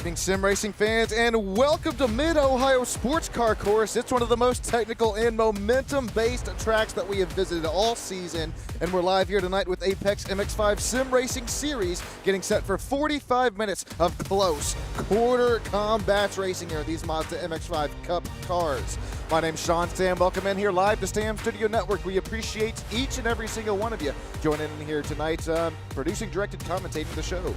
evening, sim racing fans, and welcome to Mid-Ohio Sports Car Course. It's one of the most technical and momentum-based tracks that we have visited all season, and we're live here tonight with Apex MX-5 Sim Racing Series, getting set for 45 minutes of close quarter combat racing here in these Mazda MX-5 Cup cars. My name's Sean Stam. Welcome in here live to Stam Studio Network. We appreciate each and every single one of you joining in here tonight, producing, directed, commentating the show.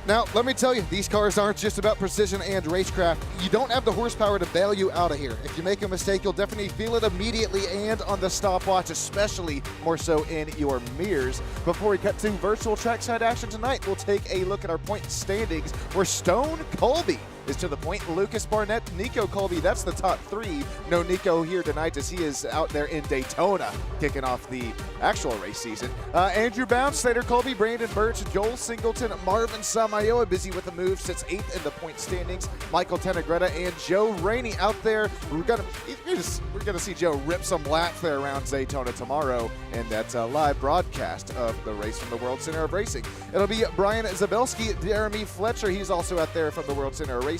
Now, let me tell you, these cars aren't just about precision and racecraft. You don't have the horsepower to bail you out of here. If you make a mistake, you'll definitely feel it immediately and on the stopwatch, especially more so in your mirrors. Before we cut to virtual trackside action tonight, we'll take a look at our point standings where Stone Colby is to the point. Lucas Barnett, Nico Colby, that's the top three. No Nico here tonight as he is out there in Daytona kicking off the actual race season. Andrew Bounce, Slater Colby, Brandon Birch, Joel Singleton, Marvin Samayoa busy with the move, sits 8th in the point standings. Michael Tenegretta and Joe Rainey out there. We're gonna see Joe rip some laps there around Daytona tomorrow, and that's a live broadcast of the race from the World Center of Racing. It'll be Brian Zabelski, Jeremy Fletcher, he's also out there from the World Center of Racing.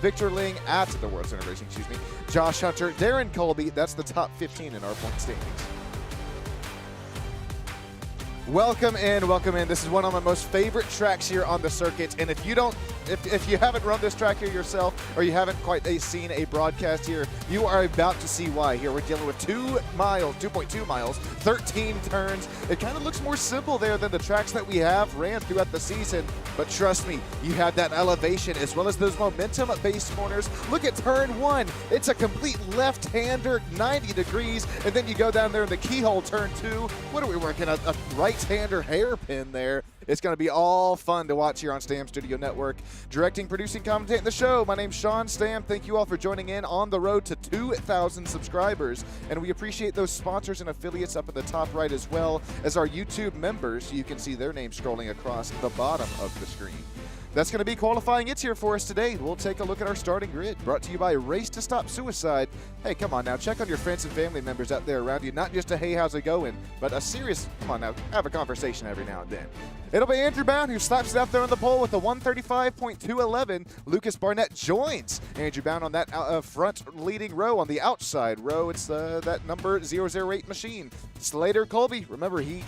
Victor Ling at the World Center of Racing, excuse me. Josh Hunter, Darren Colby, that's the top 15 in our point standings. Welcome in, welcome in. This is one of my most favorite tracks here on the circuit, and if you haven't run this track here yourself, or you haven't quite seen a broadcast here, you are about to see why. Here we're dealing with 2.2 miles, 13 turns. It kind of looks more simple there than the tracks that we have ran throughout the season, but trust me, you have that elevation as well as those momentum-based corners. Look at turn one. It's a complete left-hander, 90 degrees, and then you go down there in the keyhole, turn two. What are we working, a right-hander hairpin there? It's going to be all fun to watch here on Stam Studio Network. Directing, producing, commentating the show, my name's Sean Stam. Thank you all for joining in on the road to 2,000 subscribers. And we appreciate those sponsors and affiliates up at the top right as well as our YouTube members. You can see their names scrolling across the bottom of the screen. That's going to be qualifying. It's here for us today. We'll take a look at our starting grid, brought to you by Race to Stop Suicide. Hey, come on now, check on your friends and family members out there around you. Not just a hey, how's it going, but a serious, come on now, have a conversation every now and then. It'll be Andrew Bound who slaps it out there on the pole with a 135.211. Lucas Barnett joins Andrew Bound on that front leading row. On the outside row, it's that number 008 machine. Slater Colby, remember he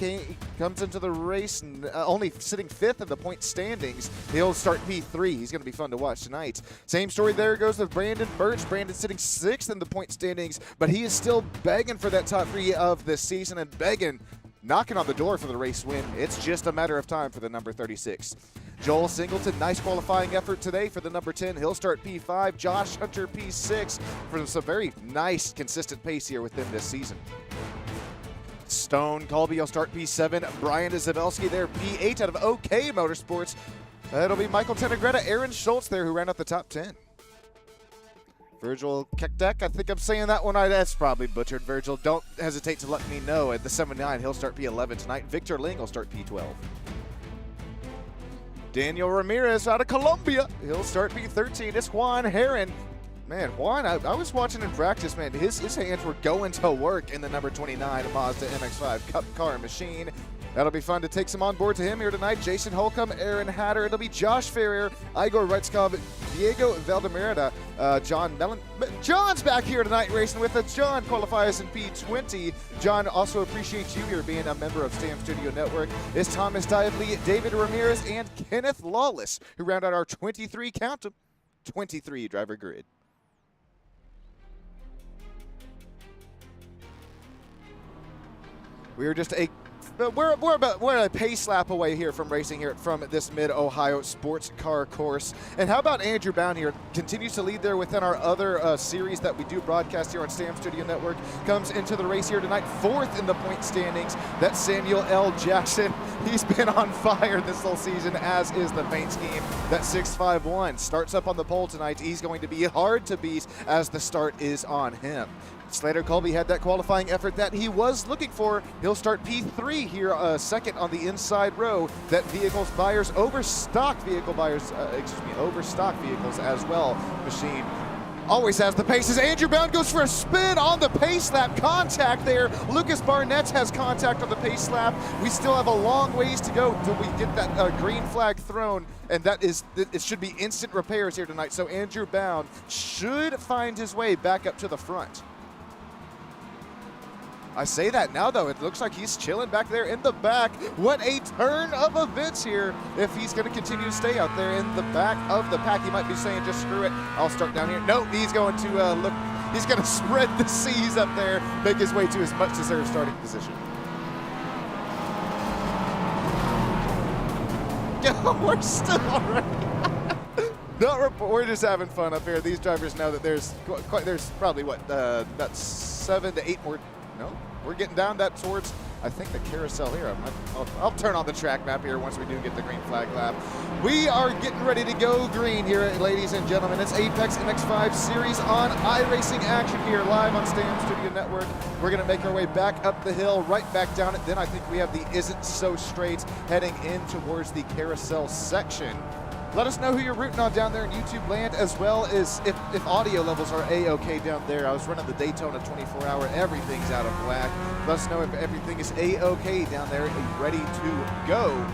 comes into the race only sitting 5th in the point standings. He'll start P3. He's going to be fun to watch tonight. Same story there goes with Brandon Birch. Brandon sitting 6th in the point standings, but he is still begging for that top 3 of this season and knocking on the door for the race win. It's just a matter of time for the number 36. Joel Singleton, nice qualifying effort today for the number 10. He'll start P5. Josh Hunter, P6 for some very nice, consistent pace here within this season. Stone Colby will start P7. Brian Zabelski there, P8 out of OK Motorsports. It'll be Michael Tenegretta, Aaron Schultz there who ran up the top 10. Virgil Kekdek, I think I'm saying that one right. That's probably butchered. Virgil, don't hesitate to let me know. At the 7-9, he'll start P11 tonight. Victor Ling will start P12. Daniel Ramirez out of Colombia, he'll start P13. It's Juan Heron. Man, Juan, I was watching in practice, man. His hands were going to work in the number 29 Mazda MX-5 Cup car machine. That'll be fun to take some on board to him here tonight. Jason Holcomb, Aaron Hatter. It'll be Josh Ferrer, Igor Reitzkov, Diego Valdemirada, John Mellon. John's back here tonight racing with us. John qualifies in P20. John, also appreciates you here being a member of Stam Studio Network. It's Thomas Dively, David Ramirez, and Kenneth Lawless, who round out our 23 driver grid. We're a pace lap away here from racing here from this Mid-Ohio Sports Car Course. And how about Andrew Bound here? Continues to lead there within our other series that we do broadcast here on Stam Studio Network. Comes into the race here tonight, 4th in the point standings. That's Samuel L. Jackson. He's been on fire this whole season, as is the paint scheme. That 651 starts up on the pole tonight. He's going to be hard to beat as the start is on him. Slater Colby had that qualifying effort that he was looking for. He'll start P3 here, second on the inside row. That overstock vehicles as well. Machine Always has the paces. Andrew Bound goes for a spin on the pace lap. Contact there. Lucas Barnett has contact on the pace lap. We still have a long ways to go till we get that green flag thrown, and it should be instant repairs here tonight. So Andrew Bound should find his way back up to the front. I say that now, though. It looks like he's chilling back there in the back. What a turn of events here if he's going to continue to stay out there in the back of the pack. He might be saying, just screw it, I'll start down here. Nope, he's going to look. He's going to spread the seas up there, make his way to his much-deserved starting position. We're still already. No, we're just having fun up here. These drivers know that there's probably, what, about 7 to 8 more. No, we're getting down that towards, I think, the carousel here. I'll turn on the track map here once we do get the green flag lap. We are getting ready to go green here, ladies and gentlemen. It's Apex MX-5 series on iRacing action here, live on Stam Studio Network. We're going to make our way back up the hill, right back down it. Then I think we have the Isn't So Straight heading in towards the carousel section. Let us know who you're rooting on down there in YouTube land, as well as if audio levels are A-OK down there. I was running the Daytona 24-hour. Everything's out of whack. Let us know if everything is A-OK down there and ready to go.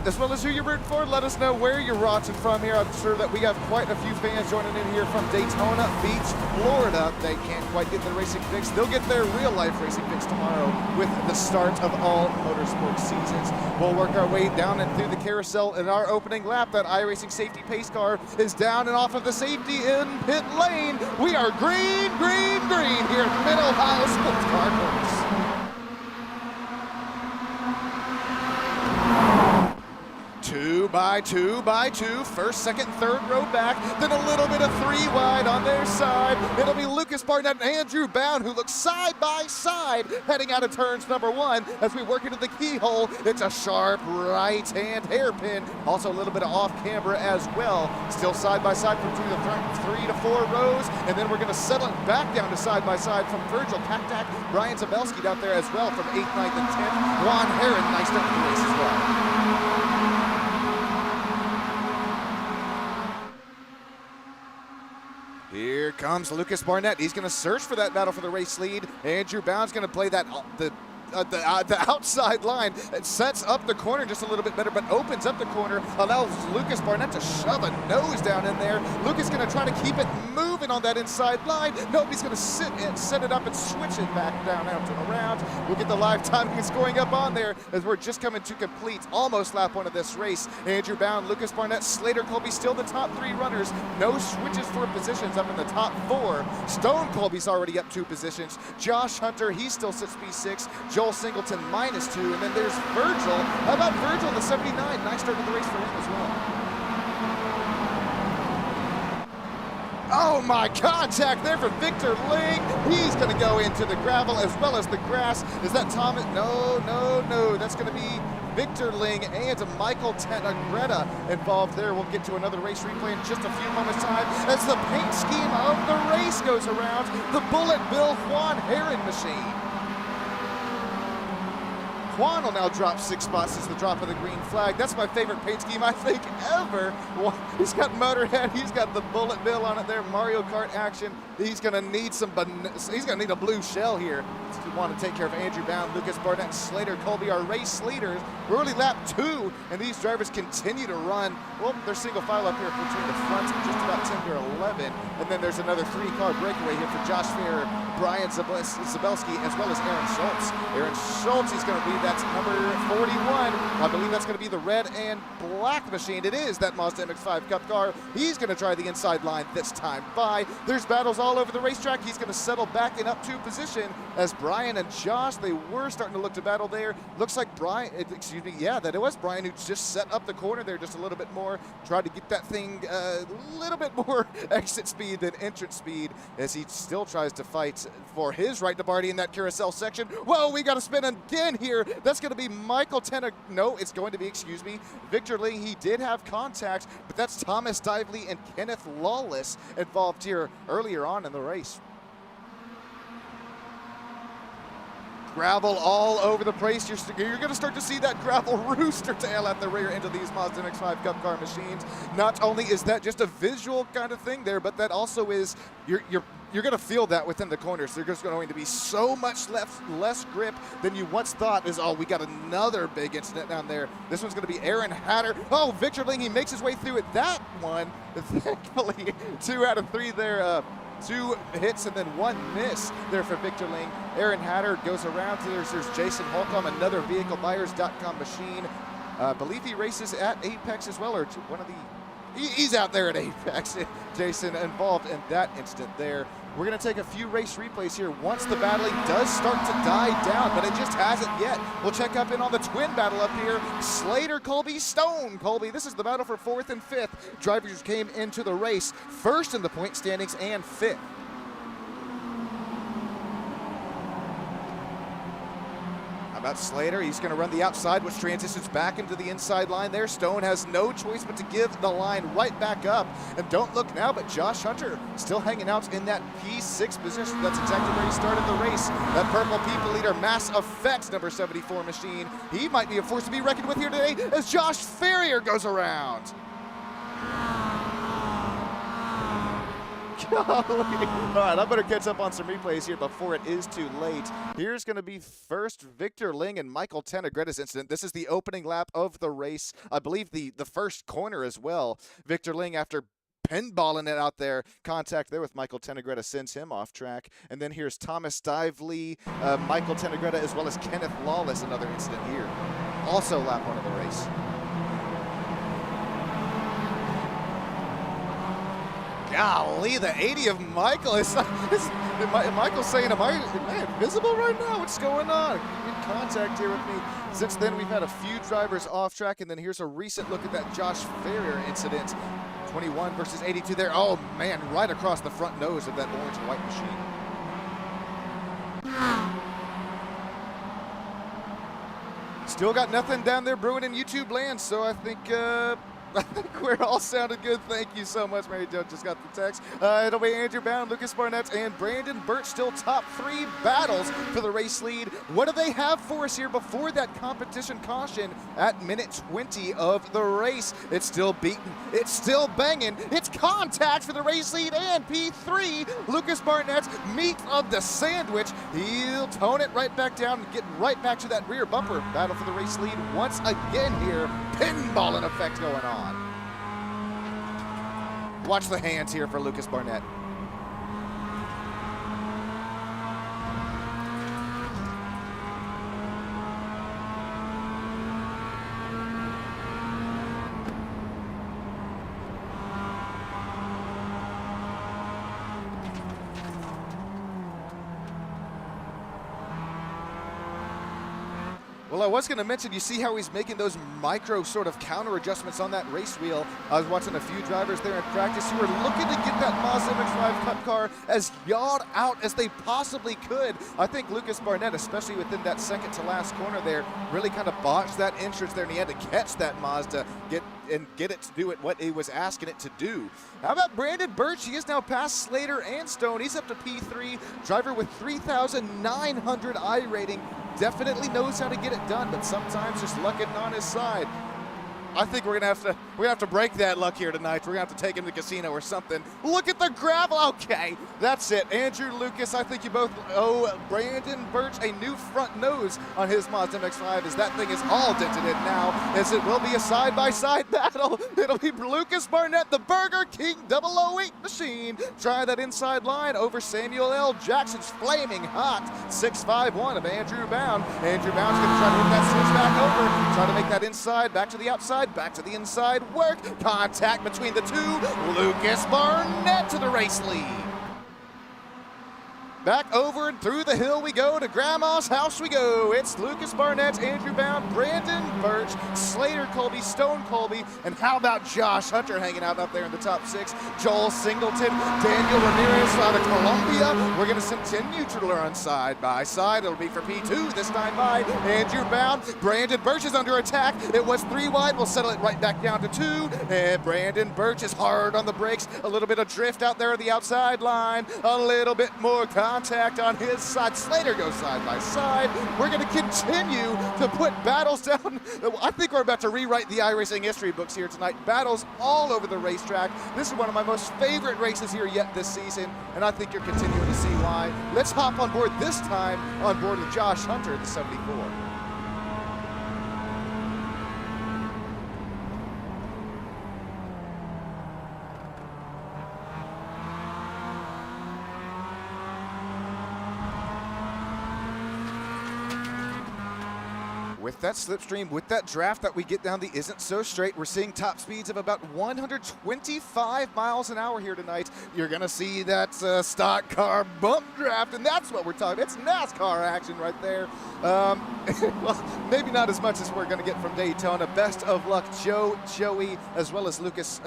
As well as who you're rooting for, let us know where you're watching from here. I'm sure that we have quite a few fans joining in here from Daytona Beach, Florida. They can't quite get their racing fix. They'll get their real-life racing fix tomorrow with the start of all motorsports seasons. We'll work our way down and through the carousel in our opening lap. That iRacing safety pace car is down and off of the safety in pit lane. We are green, green, green here at Mid-Ohio Sports Car Course. 2 by 2 by 2, first, second, third row back, then a little bit of 3 wide on their side. It'll be Lucas Barnett and Andrew Bound, who look side by side heading out of turns number 1 as we work into the keyhole. It's a sharp right-hand hairpin, also a little bit of off-camber as well. Still side by side from through the 3 to 4 rows, and then we're going to settle it back down to side by side from Virgil Kaktak, Brian Zabelski down there as well from 8th, 9th, and 10th. Juan Herron, nice start to the race as well. Here comes Lucas Barnett. He's going to search for that battle for the race lead. Andrew Bound's going to play that the outside line. It sets up the corner just a little bit better, but opens up the corner, allows Lucas Barnett to shove a nose down in there. Lucas going to try to keep it moving on that inside line. Nope, he's going to sit and set it up and switch it back down out and around. We'll get the live timing scoring up on there as we're just coming to complete almost lap 1 of this race. Andrew Bound, Lucas Barnett, Slater Colby still the top 3 runners. No switches for positions up in the top 4. Stone Colby's already up 2 positions. Josh Hunter, he still sits P6. Joel Singleton -2, and then there's Virgil. How about Virgil in the 79? Nice start to the race for him as well. Oh my, contact there for Victor Ling. He's going to go into the gravel as well as the grass. Is that Thomas? No, no, no. That's going to be Victor Ling and Michael Greta involved there. We'll get to another race replay in just a few moments' time as the paint scheme of the race goes around. The Bullet Bill Juan Herron machine. Juan will now drop 6 spots since the drop of the green flag. That's my favorite paint scheme, I think, ever. He's got Motorhead, he's got the Bullet Bill on it there, Mario Kart action. He's gonna need a blue shell here to want to take care of Andrew Bound, Lucas Barnett, Slater Colby, our race leaders. We're only lap 2, and these drivers continue to run. Well, they're single file up here between the front, just about 10 to 11. And then there's another 3-car breakaway here for Josh Fair, Brian Zabelski, as well as Aaron Schultz. Aaron Schultz, he's gonna lead that's number 41. I believe that's going to be the red and black machine. It is that Mazda MX-5 Cup car. He's going to try the inside line this time by. There's battles all over the racetrack. He's going to settle back in up 2 position as Brian and Josh, they were starting to look to battle there. Looks like Brian, excuse me, yeah, that it was Brian who just set up the corner there just a little bit more, tried to get that thing a little bit more exit speed than entrance speed as he still tries to fight for his right to party in that carousel section. Whoa, we got to spin again here. That's going to be Michael Tenna. No, it's going to be, excuse me, Victor Ling. He did have contact, but that's Thomas Dively and Kenneth Lawless involved here earlier on in the race. Gravel all over the place. You're going to start to see that gravel rooster tail at the rear end of these Mazda MX-5 Cup car machines. Not only is that just a visual kind of thing there, but that also is you're going to feel that within the corners. There's going to be so much less grip than you once thought. Oh, we got another big incident down there. This one's going to be Aaron Hatter. Oh, Victor Ling, he makes his way through it. That one, thankfully, 2 out of 3 there. 2 hits and then 1 miss there for Victor Ling. Aaron Hatter goes around. There's Jason Holcomb, another VehicleBuyers.com machine. I believe he races at Apex as well, or one of the... He's out there at Apex. Jason involved in that incident there. We're going to take a few race replays here once the battling does start to die down, but it just hasn't yet. We'll check up in on the twin battle up here. Slater, Colby, Stone, Colby. This is the battle for 4th and 5th. Drivers came into the race first in the point standings and 5th. How about Slater? He's going to run the outside, which transitions back into the inside line there. Stone has no choice but to give the line right back up. And don't look now, but Josh Hunter still hanging out in that P6 position. That's exactly where he started the race. That purple people leader, Mass Effect, number 74 machine. He might be a force to be reckoned with here today as Josh Ferrier goes around. Golly. All right, I better catch up on some replays here before it is too late. Here's going to be first Victor Ling and Michael Tenegretta's incident. This is the opening lap of the race. I believe the first corner as well. Victor Ling, after pinballing it out there, contact there with Michael Tenegretta sends him off track. And then here's Thomas Stively, Michael Tenegretta, as well as Kenneth Lawless, another incident here. Also lap 1 of the race. Golly, the 80 of Michael. Michael's saying, am I invisible right now? What's going on? In contact here with me. Since then, we've had a few drivers off track, and then here's a recent look at that Josh Ferrier incident. 21 versus 82 there. Oh, man, right across the front nose of that orange and white machine. Still got nothing down there brewing in YouTube land, so I think we're all sounded good. Thank you so much. Mary Jo just got the text. It'll be Andrew Bound, Lucas Barnett, and Brandon Birch still top 3 battles for the race lead. What do they have for us here before that competition caution at minute 20 of the race? It's still beaten. It's still banging. It's contact for the race lead and P3. Lucas Barnett's meat of the sandwich. He'll tone it right back down and get right back to that rear bumper. Battle for the race lead once again here. Pinballing effect going on. Watch the hands here for Lucas Barnett. Well, I was going to mention, you see how he's making those micro sort of counter adjustments on that race wheel. I was watching a few drivers there in practice who were looking to get that Mazda MX-5 Cup car as yawed out as they possibly could. I think Lucas Barnett, especially within that second to last corner there, really kind of botched that entrance there, and he had to catch that Mazda, get it to do what he was asking it to do. How about Brandon Birch? He is now past Slater and Stone. He's up to P3, driver with 3,900 iRating. Definitely knows how to get it done, but sometimes just luck isn't on his side. I think we're gonna have to break that luck here tonight. We're gonna have to take him to the casino or something. Look at the gravel. Okay, that's it. Andrew Lucas, I think you both owe Brandon Birch a new front nose on his Mazda MX-5, as that thing is all dented in now, as it will be a side-by-side battle. It'll be Lucas Barnett, the Burger King 008 machine. Try that inside line over Samuel L. Jackson's flaming hot 651 of Andrew Bound. Andrew Bound's gonna try to hit that switch back over, try to make that inside, back to the outside, back to the inside work. Contact between the two. Lucas Barnett to the race lead. Back over and through the hill we go, to Grandma's house we go. It's Lucas Barnett, Andrew Bound, Brandon Birch, Slater Colby, Stone Colby, and how about Josh Hunter hanging out up there in the top 6? Joel Singleton, Daniel Ramirez out of Colombia. We're going to continue to learn side by side. It'll be for P2 this time by Andrew Bound. Brandon Birch is under attack. It was 3 wide. We'll settle it right back down to 2. And Brandon Birch is hard on the brakes. A little bit of drift out there on the outside line. A little bit more contact. contact on his side. Slater goes side by side. We're going to continue to put battles down. I think we're about to rewrite the iRacing history books here tonight. Battles all over the racetrack. This is one of my most favorite races here yet this season, and I think you're continuing to see why. Let's hop on board this time on board with Josh Hunter at the 74. With that slipstream, with that draft that we get down the isn't so straight, we're seeing top speeds of about 125 miles an hour here tonight. You're going to see that stock car bump draft, and that's what we're talking. It's NASCAR action right there. Well, maybe not as much as we're going to get from Daytona. Best of luck, Joey, as well as Lucas,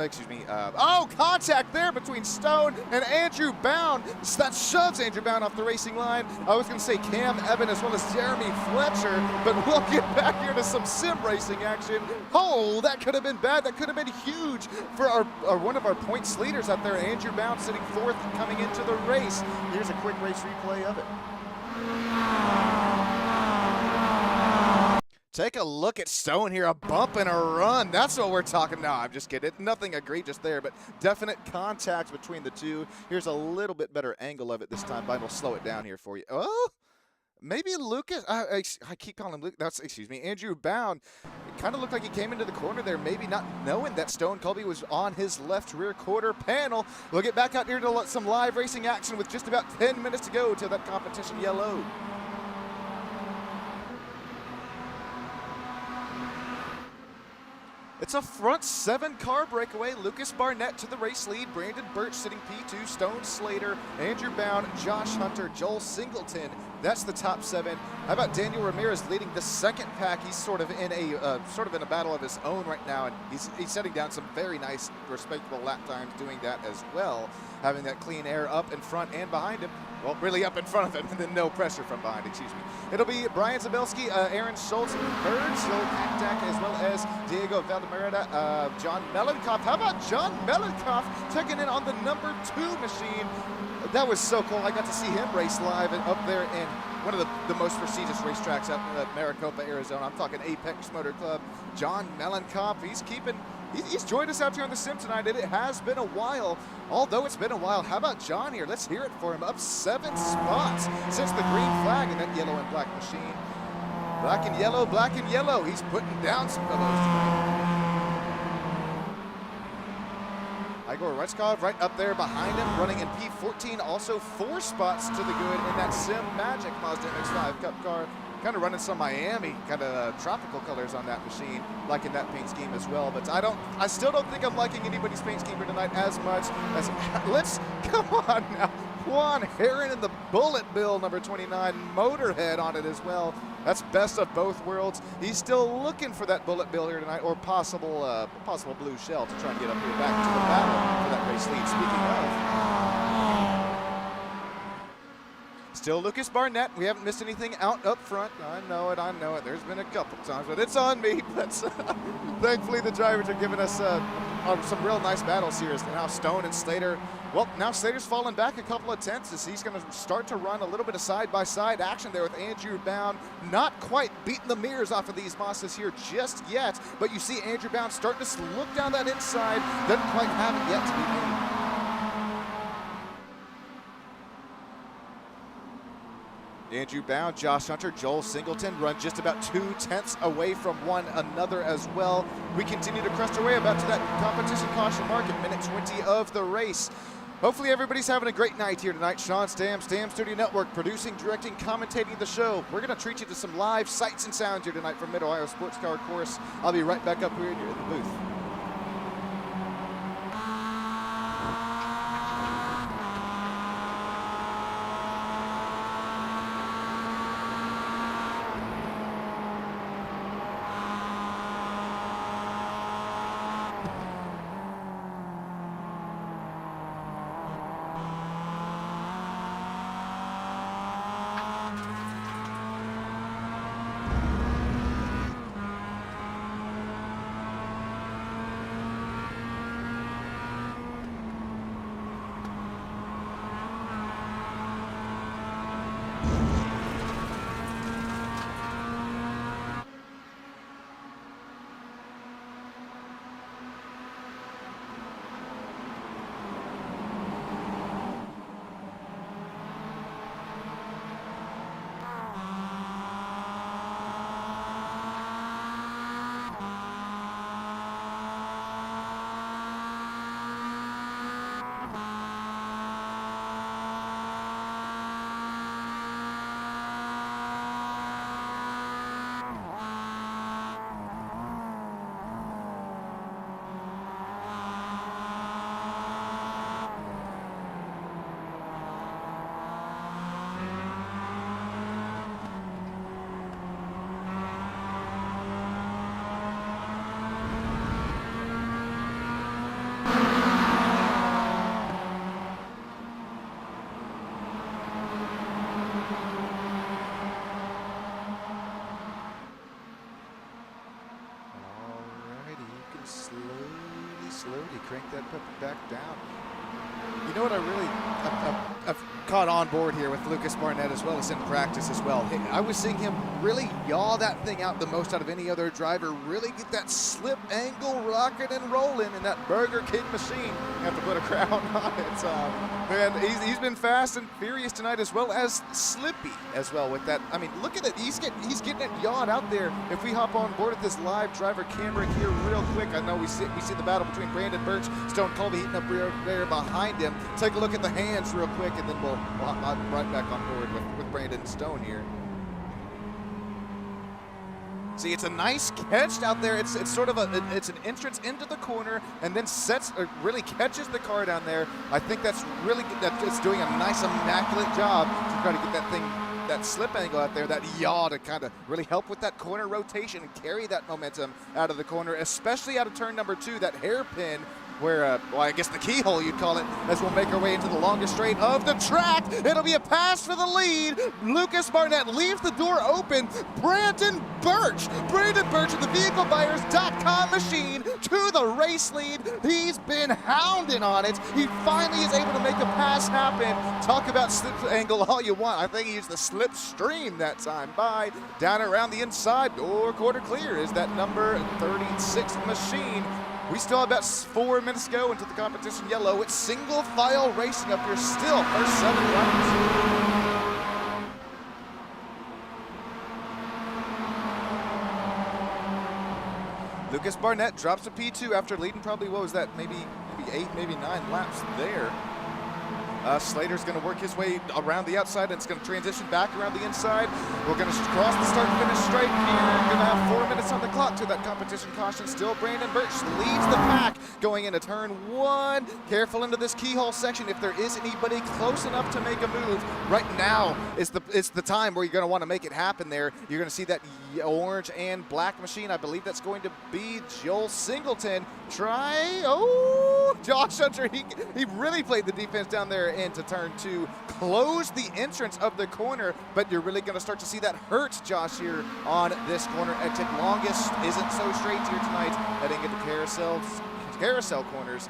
contact there between Stone and Andrew Bound. That shoves Andrew Bound off the racing line. I was going to say Cam Evan as well as Jeremy Fletcher, but we'll get back here to some sim racing action. Oh, that could have been bad. That could have been huge for our one of our points leaders out there, Andrew Bound, sitting fourth coming into the race. Here's a quick race replay of it. Take a look at Stone here, a bump and a run. That's what we're talking. No, I'm just kidding. Nothing egregious there, but definite contact between the two. Here's a little bit better angle of it this time, but we'll slow it down here for you. Oh, maybe Lucas. I keep calling him Luke. Andrew Bound. It kind of looked like he came into the corner there, maybe not knowing that Stone Colby was on his left rear quarter panel. We'll get back out here to some live racing action with just about 10 minutes to go till that competition yellowed. It's a front 7-car breakaway. Lucas Barnett to the race lead. Brandon Birch sitting P2. Stone Slater, Andrew Bound, Josh Hunter, Joel Singleton. That's the top 7. How about Daniel Ramirez leading the second pack? He's sort of in a battle of his own right now, and he's setting down some very nice, respectable lap times doing that as well. Having that clean air up in front and behind him. Well, really up in front of him, and then no pressure from behind, excuse me. It'll be Brian Zabelski, Aaron Schultz, Virgil Kaktak, as well as Diego Valdemarada, John Melenkopf. How about John Melenkopf checking in on the number 2 machine? That was so cool. I got to see him race live and up there in one of the most prestigious racetracks out at Maricopa, Arizona. I'm talking Apex Motor Club. John Melenkopf, he's joined us out here on the sim tonight, and it has been a while. Although it's been a while, how about John here? Let's hear it for him. Up 7 spots since the green flag in that yellow and black machine. Black and yellow. He's putting down some fellows tonight. Igor Retskov right up there behind him, running in P14, also 4 spots to the good in that Sim Magic Mazda MX-5 Cup car. Kind of running some Miami kind of tropical colors on that machine, liking that paint scheme as well. But I still don't think I'm liking anybody's paint scheme here tonight as much as, come on now. Juan Heron in the Bullet Bill, number 29, Motorhead on it as well. That's best of both worlds. He's still looking for that Bullet Bill here tonight, or possible blue shell to try and get up here back to the battle for that race lead. Speaking of, still Lucas Barnett. We haven't missed anything out up front. I know it. There's been a couple times, but it's on me. But thankfully the drivers are giving us some real nice battles here. Now Stone and Slater. Well, now Slater's fallen back a couple of tenths as he's going to start to run a little bit of side-by-side action there with Andrew Bound. Not quite beating the mirrors off of these Mazdas here just yet, but you see Andrew Bound starting to look down that inside. Doesn't quite have it yet to be made. Andrew Bound, Josh Hunter, Joel Singleton run just about 2 tenths away from one another as well. We continue to crest our way about to that competition caution mark at minute 20 of the race. Hopefully everybody's having a great night here tonight. Sean Stam, Stam Studio Network, producing, directing, commentating the show. We're going to treat you to some live sights and sounds here tonight from Mid-Ohio Sports Car Course. I'll be right back up here in the booth. crank that puppy back down. You know what I've caught on board here with Lucas Barnett as well as in practice as well. I was seeing him really yaw that thing out the most out of any other driver, really get that slip angle rocking and rolling in that Burger King machine. You have to put a crown on it. Man, he's been fast and furious tonight as well as slippy as well with that. I mean, look at it. He's getting it yawed out there. If we hop on board with this live driver camera here real quick, I know we see the battle between Brandon Birch, Stone Colby heating up there behind him. Take a look at the hands real quick, and then we'll hop right back on board with Brandon Stone here. See, it's a nice catch out there. It's sort of it's an entrance into the corner, and then really catches the car down there. I think that's really good. It's doing a nice, immaculate job to try to get that slip angle out there, that yaw to kind of really help with that corner rotation and carry that momentum out of the corner, especially out of turn number 2, that hairpin where, well, I guess the keyhole you'd call it, as we'll make our way into the longest straight of the track. It'll be a pass for the lead. Lucas Barnett leaves the door open. Brandon Birch of the VehicleBuyers.com machine to the race lead. He's been hounding on it. He finally is able to make a pass happen. Talk about slip angle all you want. I think he used the slipstream that time by. Down around the inside, door quarter clear is that number 36 machine. We still have about 4 minutes to go into the competition yellow. It's single file racing up here still, first 7 laps. Lucas Barnett drops a P2 after leading probably, what was that, maybe 8, maybe 9 laps there. Slater's going to work his way around the outside, and it's going to transition back around the inside. We're going to cross the start-finish straight here. We're going to have 4 minutes on the clock to that competition caution. Still Brandon Birch leads the pack going into turn 1. Careful into this keyhole section. If there is anybody close enough to make a move, right now is the time where you're going to want to make it happen there. You're going to see that orange and black machine. I believe that's going to be Joel Singleton. Josh Hunter, he really played the defense down there into turn 2, close the entrance of the corner, but you're really going to start to see that hurt Josh here on this corner exit. Longest isn't so straight here tonight, heading into carousel corners.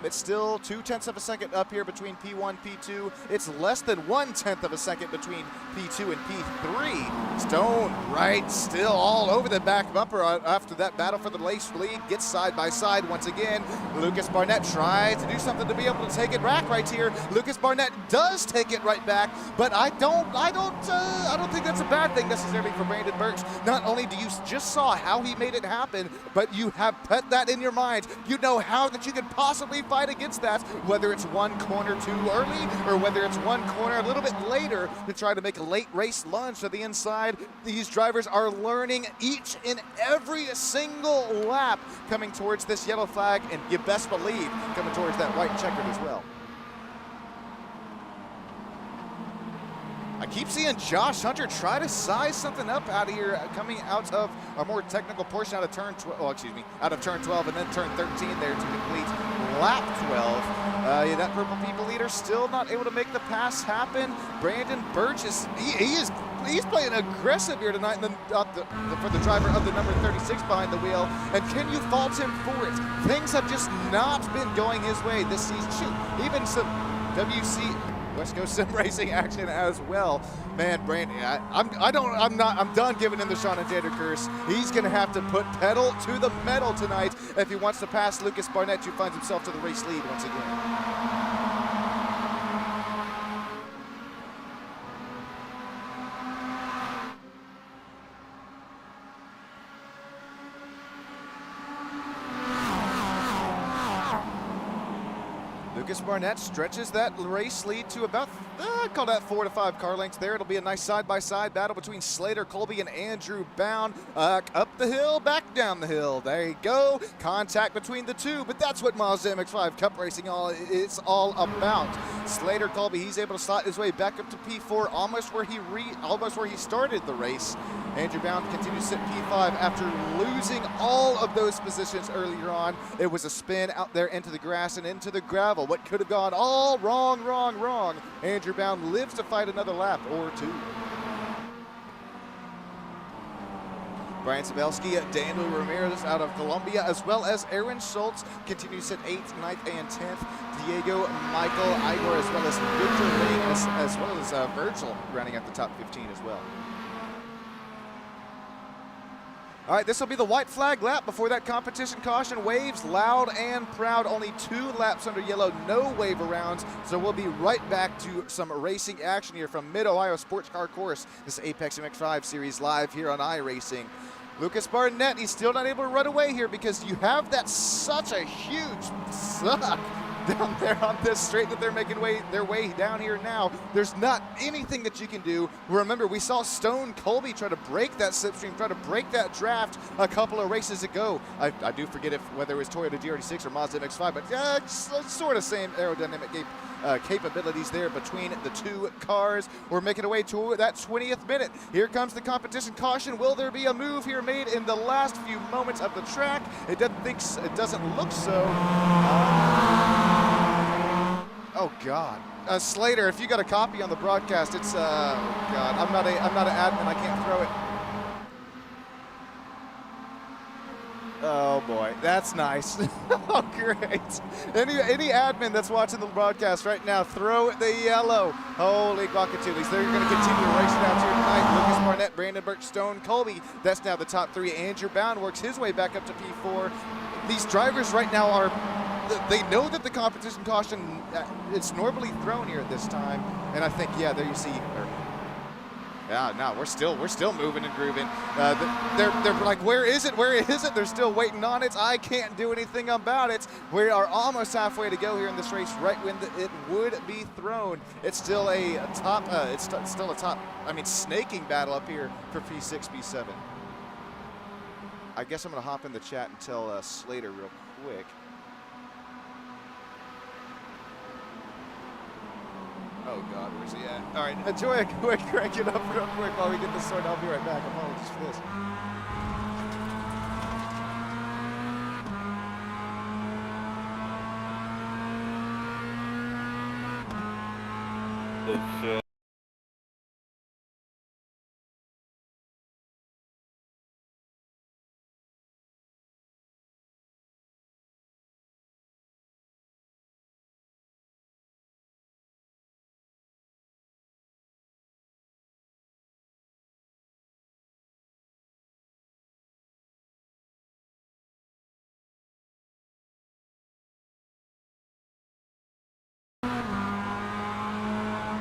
It's still 0.2 of a second up here between P1, P2. It's less than 0.1 of a second between P2 and P3. Stone, right, still all over the back bumper after that battle for the race lead. Gets side by side once again. Lucas Barnett tries to do something to be able to take it back right here. Lucas Barnett does take it right back, but I don't think that's a bad thing necessarily for Brandon Birch. Not only do you just saw how he made it happen, but you have put that in your mind. You know how that you can possibly fight against that, whether it's one corner too early or whether it's one corner a little bit later to try to make a late race lunge to the inside. These drivers are learning each and every single lap coming towards this yellow flag, and you best believe coming towards that white checkered as well. I keep seeing Josh Hunter try to size something up out of here, coming out of a more technical portion out of turn 12, out of turn 12 and then turn 13 there to complete lap 12. Yeah, that purple people leader still not able to make the pass happen. Brandon Birch he's playing aggressive here tonight, and for the driver of the number 36 behind the wheel. And can you fault him for it? Things have just not been going his way this season. Shoot, even some West Coast Sim Racing action as well. Man, Brandon, I'm done giving him the Sean and Jader curse. He's gonna have to put pedal to the metal tonight if he wants to pass Lucas Barnett, who finds himself to the race lead once again. Lucas Barnett stretches that race lead to about, I'd call that 4 to 5 car lengths there. It'll be a nice side-by-side battle between Slater Colby and Andrew Bound. Up the hill, back down the hill. There you go. Contact between the two, but that's what Mazda MX-5 Cup Racing is all about. Slater Colby, he's able to slot his way back up to P4, almost where he started the race. Andrew Bound continues to sit P5 after losing all of those positions earlier on. It was a spin out there into the grass and into the gravel. What could have gone all wrong. Andrew Bound lives to fight another lap or two. Brian Sabelski, Daniel Ramirez out of Colombia, as well as Aaron Schultz continues at 8th, 9th, and 10th. Diego, Michael, Igor, as well as Victor Ring, as well as Virgil running at the top 15 as well. All right, this will be the white flag lap before that competition caution waves loud and proud. Only 2 laps under yellow, no wave arounds. So we'll be right back to some racing action here from Mid-Ohio Sports Car Course. This Apex MX-5 series live here on iRacing. Lucas Barnett, he's still not able to run away here because you have that such a huge suck down there on this straight that they're making their way down here now. There's not anything that you can do. Remember, we saw Stone Colby try to break that slipstream, try to break that draft a couple of races ago. I do forget whether it was Toyota GR86 or Mazda MX-5, but yeah, it's sort of same aerodynamic capabilities there between the 2 cars. We're making our way to that 20th minute. Here comes the competition caution. Will there be a move here made in the last few moments of the track? It doesn't look so. Oh God, Slater, if you got a copy on the broadcast, it's oh God, I'm not an admin, I can't throw it. Oh boy, that's nice. Oh great. Any admin that's watching the broadcast right now, throw the yellow. Holy guacatulis, they're going to continue racing out here tonight. Lucas Barnett, Brandon Burke, Stone Colby, that's now the top 3. Andrew Bound works his way back up to P4. These drivers right now are, they know that the competition caution, it's normally thrown here at this time, and I think, yeah, there you see. Yeah, no, we're still moving and grooving. They're like, where is it? Where is it? They're still waiting on it. I can't do anything about it. We are almost halfway to go here in this race. Right when it would be thrown, it's still a top. It's still a top. I mean, snaking battle up here for P6, P7. I guess I'm gonna hop in the chat and tell Slater real quick. Oh God, where's he at? All right, enjoy a quick crank it up real quick while we get this sorted. I'll be right back. Apologies for this.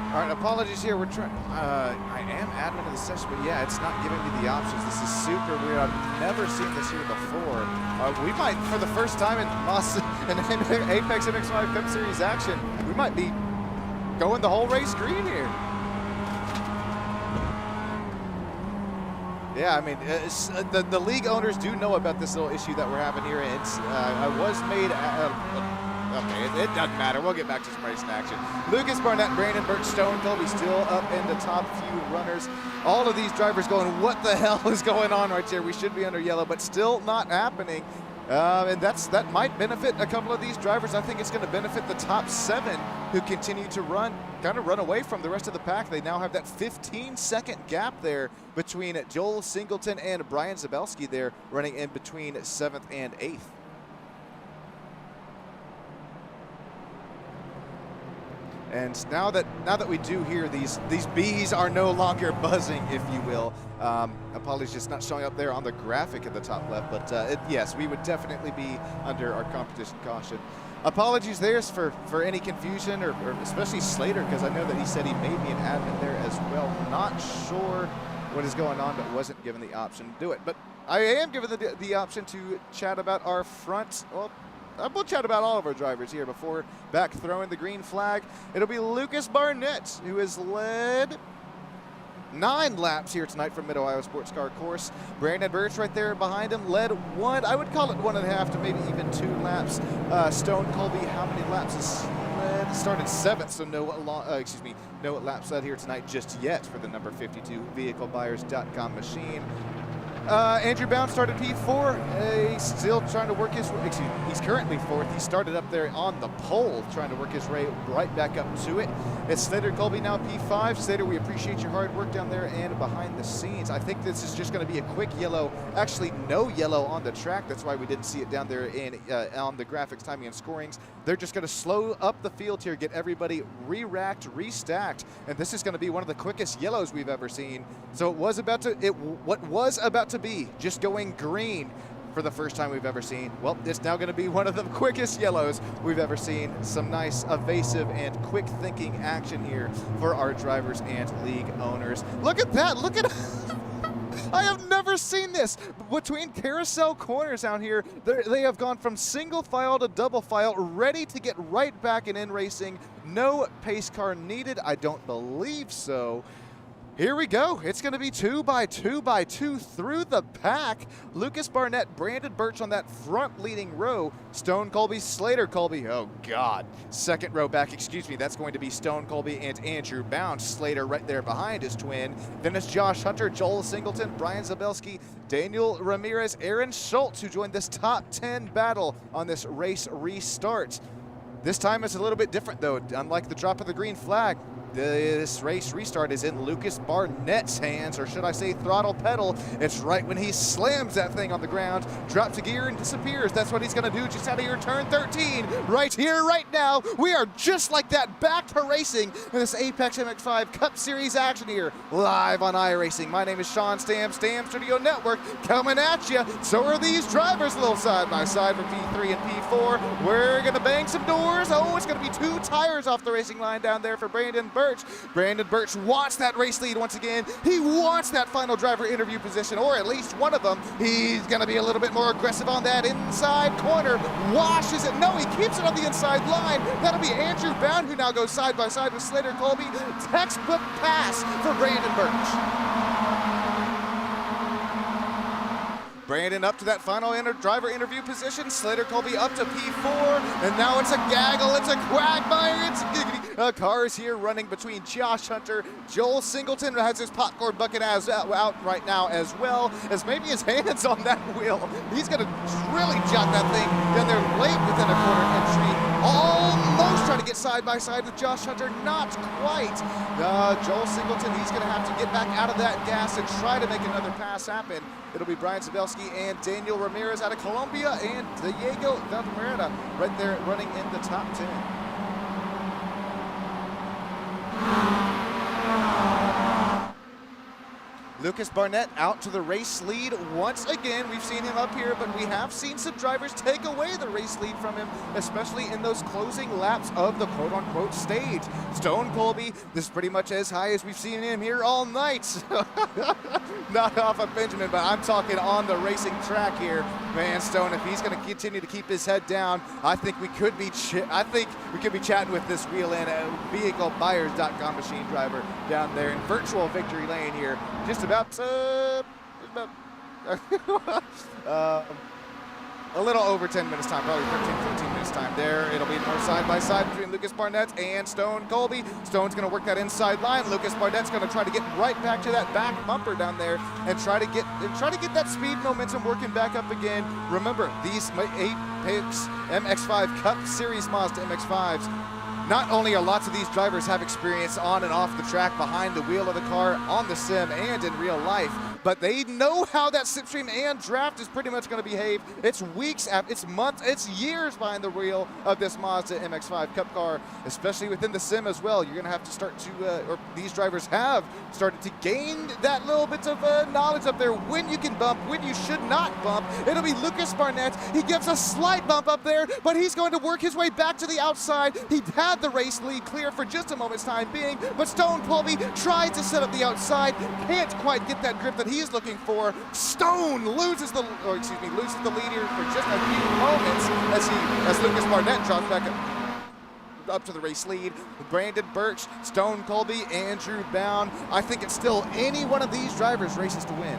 All right, apologies here. We're trying. I am admin of the session, but yeah, it's not giving me the options. This is super weird. I've never seen this here before. We might, for the first time in Apex MX-5 Cup Series action, we might be going the whole race green here. Yeah, I mean, the league owners do know about this little issue that we're having here. It's I was made. Okay, it doesn't matter. We'll get back to some racing action. Lucas Barnett, Brandon Burke, Stone Colby still up in the top few runners. All of these drivers going, what the hell is going on right there? We should be under yellow, but still not happening. And that might benefit a couple of these drivers. I think it's going to benefit the top 7 who continue to kind of run away from the rest of the pack. They now have that 15-second gap there between Joel Singleton and Brian Zabelski there, running in between 7th and 8th. And now that we do hear these bees are no longer buzzing, if you will. Apologies, just not showing up there on the graphic at the top left, but yes, we would definitely be under our competition caution. Apologies there for any confusion, or especially Slater, because I know that he said he may be an admin there as well. Not sure what is going on, but wasn't given the option to do it. But I am given the option to chat about our front. Well, we'll chat about all of our drivers here before back throwing the green flag. It'll be Lucas Barnett, who has led 9 laps here tonight from Mid-Ohio Sports Car Course. Brandon Birch right there behind him led 1, I would call it 1.5 to maybe even 2 laps. Stone Colby, how many laps has he led? Started 7th, so no laps led here tonight just yet for the number 52 VehicleBuyers.com machine. Andrew Bound started P4. He's still trying to work his way. Excuse me, he's currently 4th. He started up there on the pole, trying to work his way right back up to it. It's Slater Colby now P5. Slater, we appreciate your hard work down there and behind the scenes. I think this is just going to be a quick yellow. Actually, no yellow on the track. That's why we didn't see it down there in on the graphics, timing, and scorings. They're just going to slow up the field here, get everybody re-racked, restacked, and this is going to be one of the quickest yellows we've ever seen. So what was about to be just going green for the first time we've ever seen. Well, it's now going to be one of the quickest yellows we've ever seen. Some nice, evasive, and quick thinking action here for our drivers and league owners. Look at that, look at I have never seen this. Between carousel corners out here, they have gone from single file to double file, ready to get right back in racing. No pace car needed, I don't believe so. Here we go. It's going to be 2 by 2 by 2 through the pack. Lucas Barnett, Brandon Birch on that front leading row. Stone Colby, Slater Colby. Oh, God. Second row back, excuse me. That's going to be Stone Colby and Andrew Bound. Slater right there behind his twin. Then it's Josh Hunter, Joel Singleton, Brian Zabelski, Daniel Ramirez, Aaron Schultz, who joined this top 10 battle on this race restart. This time it's a little bit different, though. Unlike the drop of the green flag, this race restart is in Lucas Barnett's hands, or should I say throttle pedal. It's right when he slams that thing on the ground, drops a gear and disappears. That's what he's gonna do just out of your turn 13. Right here, right now, we are just like that, back to racing in this Apex MX-5 Cup Series action here, live on iRacing. My name is Sean Stam, Stam Studio Network, coming at you. So are these drivers, a little side by side for P3 and P4. We're gonna bang some doors. Oh, it's gonna be 2 tires off the racing line down there for Brandon Birch. Brandon Birch wants that race lead once again. He wants that final driver interview position, or at least one of them. He's going to be a little bit more aggressive on that inside corner. Washes it. No, he keeps it on the inside line. That'll be Andrew Bound, who now goes side by side with Slater Colby. Textbook pass for Brandon Birch. Brandon up to that final driver interview position. Slater Colby up to P4, and now it's a gaggle, it's a quagmire, it's giggity. Cars here running between Josh Hunter, Joel Singleton has his popcorn bucket out right now, as well as maybe his hands on that wheel. He's gonna really jot that thing down there late within a corner entry. Almost trying to get side by side with Josh Hunter, not quite. Joel Singleton, he's gonna have to get back out of that gas and try to make another pass happen. It'll be Brian Zabelski and Daniel Ramirez out of Colombia, and Diego Valdemerida right there running in the top 10. Lucas Barnett out to the race lead once again. We've seen him up here, but we have seen some drivers take away the race lead from him, especially in those closing laps of the quote-unquote stage. Stone Colby, this is pretty much as high as we've seen him here all night. Not off of Benjamin, but I'm talking on the racing track here. Man, Stone, if he's going to continue to keep his head down, I think we could be chatting with this wheel in a vehiclebuyers.com machine driver down there in virtual victory lane here. Just about a little over 10 minutes time, probably 13-14 minutes time there. It'll be more side by side between Lucas Barnett and Stone Colby. Stone's gonna work that inside line. Lucas Barnett's gonna try to get right back to that back bumper down there and try to get that speed momentum working back up again. Remember, these Apex MX-5 Cup Series Mazda MX-5s, not only are lots of these drivers have experience on and off the track, behind the wheel of the car, on the sim, and in real life, but they know how that slipstream and draft is pretty much going to behave. It's weeks, it's months, it's years behind the wheel of this Mazda MX-5 Cup car, especially within the sim as well. You're going to have to start to, or these drivers have started to gain that little bit of knowledge up there, when you can bump, when you should not bump. It'll be Lucas Barnett. He gives a slight bump up there, but he's going to work his way back to the outside. He had the race lead clear for just a moment's time being, but Stone Colby tries to set up the outside, can't quite get that grip that he's looking for. Stone loses the lead here for just a few moments as Lucas Barnett drops back up to the race lead. Brandon Birch, Stone Colby, Andrew Bound. I think it's still any one of these drivers' races to win.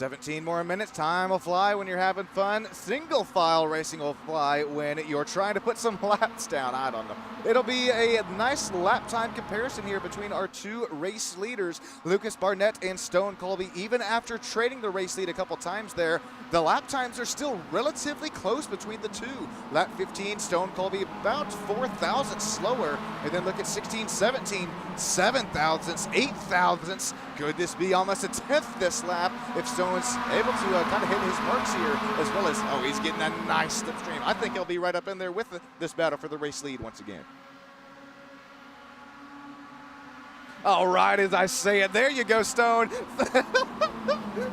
17 more minutes. Time will fly when you're having fun. Single file racing will fly when you're trying to put some laps down. I don't know. It'll be a nice lap time comparison here between our two race leaders, Lucas Barnett and Stone Colby. Even after trading the race lead a couple times there, the lap times are still relatively close between the two. Lap 15, Stone Colby about 4 thousandths slower. And then look at 16, 17, 7 thousandths, 8 thousandths. Could this be almost a 10th this lap if Stone's able to kind of hit his marks here, as well as, oh, he's getting a nice slipstream. I think he'll be right up in there with this battle for the race lead once again. All right, as I say it, there you go, Stone.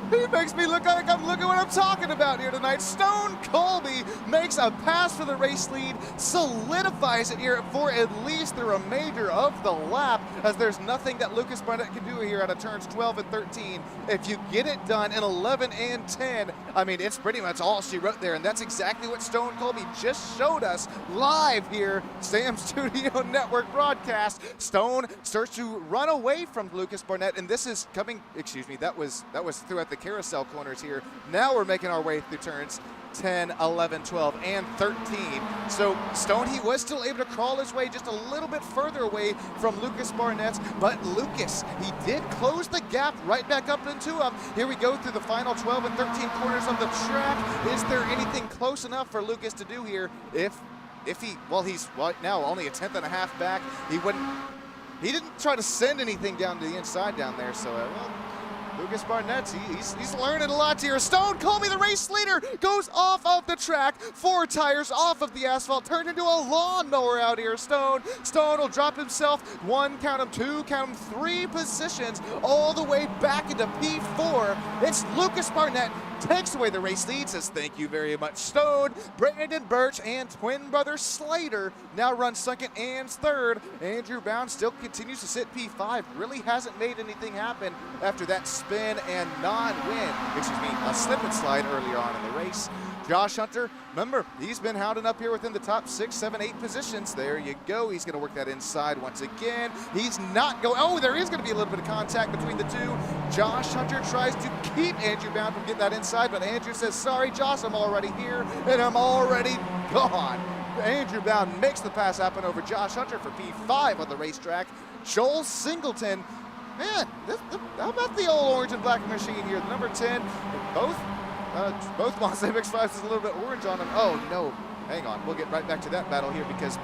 He makes me look like I'm looking what I'm talking about here tonight. Stone Colby makes a pass for the race lead, solidifies it here for at least the remainder of the lap, as there's nothing that Lucas Barnett can do here out of turns 12 and 13. If you get it done in 11 and 10, I mean, it's pretty much all she wrote there, and that's exactly what Stone Colby just showed us live here, Sam Studio Network broadcast. Stone starts to run away from Lucas Barnett, and this is coming, excuse me, that was throughout the carousel corners here. Now we're making our way through turns 10, 11, 12, and 13. So Stone, he was still able to crawl his way just a little bit further away from Lucas Barnett, but Lucas, he did close the gap right back up into him. Here we go through the final 12 and 13 corners of the track. Is there anything close enough for Lucas to do here? If he, well, he's right now only a 10th and a half back. He didn't try to send anything down to the inside down there, so well, Lucas Barnett, he's learning a lot here. Stone Colby, the race leader, goes off of the track, 4 tires off of the asphalt, turned into a lawnmower out here. Stone will drop himself 1, count him 2, count him 3 positions all the way back into P4. It's Lucas Barnett takes away the race lead, says thank you very much, Stone. Brandon Birch and twin brother Slater now run second and third. Andrew Bound still continues to sit P5, really hasn't made anything happen after that spin and non-win, excuse me, a slip and slide earlier on in the race. Josh Hunter, remember, he's been hounding up here within the top 6, 7, 8 positions. There you go. He's going to work that inside once again. He's not going. Oh, there is going to be a little bit of contact between the two. Josh Hunter tries to keep Andrew Bound from getting that inside, but Andrew says, sorry, Josh, I'm already here, and I'm already gone. Andrew Bound makes the pass happen over Josh Hunter for P5 on the racetrack. Joel Singleton, man, how about the old orange and black machine here? The number 10, both Mazda MX-5s is a little bit orange on them. Oh, no, hang on. We'll get right back to that battle here because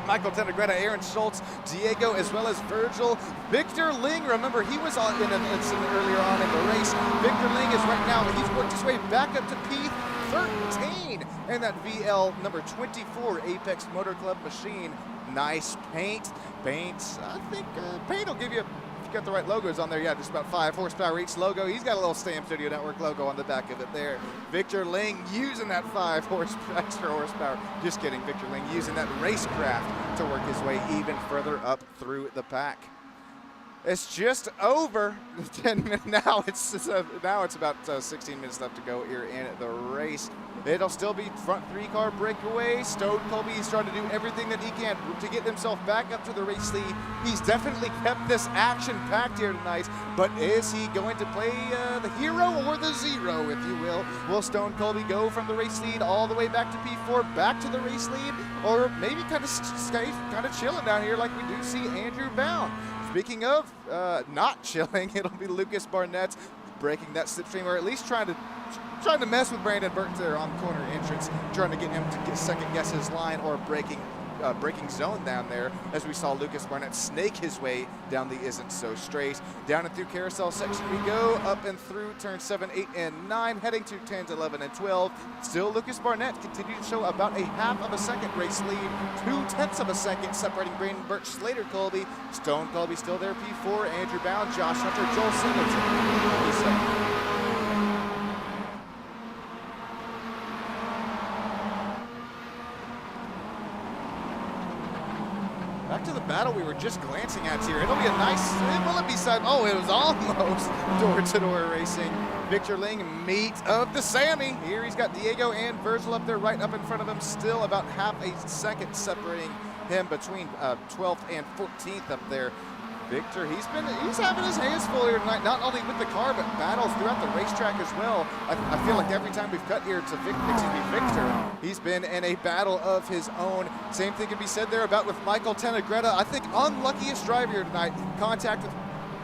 Michael Tenegretta, Aaron Schultz, Diego, as well as Virgil. Victor Ling, remember, he was in an incident earlier on in the race. Victor Ling is right now, he's worked his way back up to P13. And that VL number 24 Apex Motor Club machine. Nice paint. I think paint will give you, if you got the right logos on there, yeah, just about 5 horsepower each logo. He's got a little Sam Studio Network logo on the back of it there. Victor Ling using that 5 extra horsepower. Just kidding, Victor Ling using that racecraft to work his way even further up through the pack. It's just over 10 minutes now. It's about 16 minutes left to go here in the race. It'll still be front 3-car breakaway. Stone Colby is trying to do everything that he can to get himself back up to the race lead. He's definitely kept this action-packed here tonight, but is he going to play the hero or the zero, if you will? Will Stone Colby go from the race lead all the way back to P4, back to the race lead, or maybe kind of chilling down here like we do see Andrew Bound? Speaking of not chilling, it'll be Lucas Barnett breaking that slipstream, or at least trying to mess with Brandon Burton there on the corner entrance, trying to get him to second guess his line or braking zone down there, as we saw Lucas Barnett snake his way down the isn't so straight. Down and through carousel section we go, up and through turns 7, 8, and 9, heading to 10, 11, and 12. Still Lucas Barnett continues to show about a half of a second race lead, 2/10 of a second separating Brandon Birch, Slater Colby. Stone Colby still there, P4, Andrew Bound, Josh Hunter, Joel Singleton. Back to the battle we were just glancing at here. It'll be a nice, will it be side? Oh, it was almost door-to-door racing. Victor Ling, meat of the Sammy. Here he's got Diego and Virgil up there right up in front of him. Still about half a second separating him between 12th and 14th up there. Victor, he's having his hands full here tonight, not only with the car, but battles throughout the racetrack as well. I feel like every time we've cut here to Victor, he's been in a battle of his own. Same thing can be said there about with Michael Tenegretta. I think unluckiest driver here tonight, contact with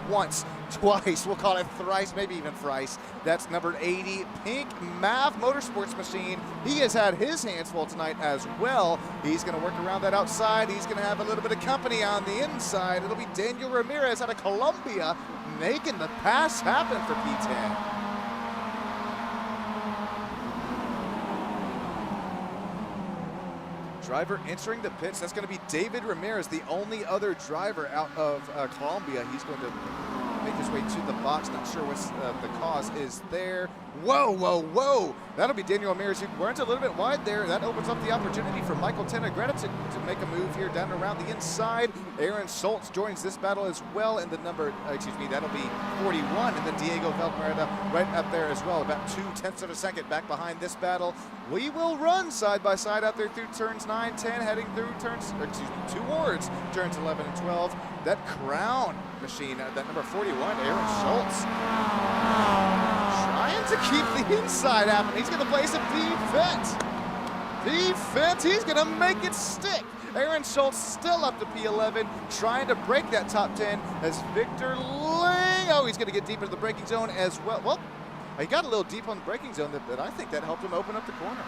once, twice, we'll call it thrice, maybe even thrice. That's number 80, Pink Mav Motorsports Machine. He has had his hands full tonight as well. He's going to work around that outside. He's going to have a little bit of company on the inside. It'll be Daniel Ramirez out of Colombia making the pass happen for P10. Driver entering the pits, that's going to be David Ramirez, the only other driver out of Colombia. He's going to make his way to the box. Not sure what the cause is there. Whoa, whoa, whoa. That'll be Daniel Ramirez, who runs a little bit wide there. That opens up the opportunity for Michael Tenegretta to make a move here down around the inside. Aaron Schultz joins this battle as well in the number, that'll be 41. And then Diego Valmerida right up there as well, about 0.2 of a second back behind this battle. We will run side by side out there through turns 9, 10, heading through turns, towards turns 11 and 12. That Crown machine, that number 41, Aaron Schultz, trying to keep the inside happening. He's going to play some defense. Defense, he's going to make it stick. Aaron Schultz still up to P11, trying to break that top 10 as Victor Ling, he's going to get deep into the braking zone as well. Well, he got a little deep on the braking zone, but I think that helped him open up the corner.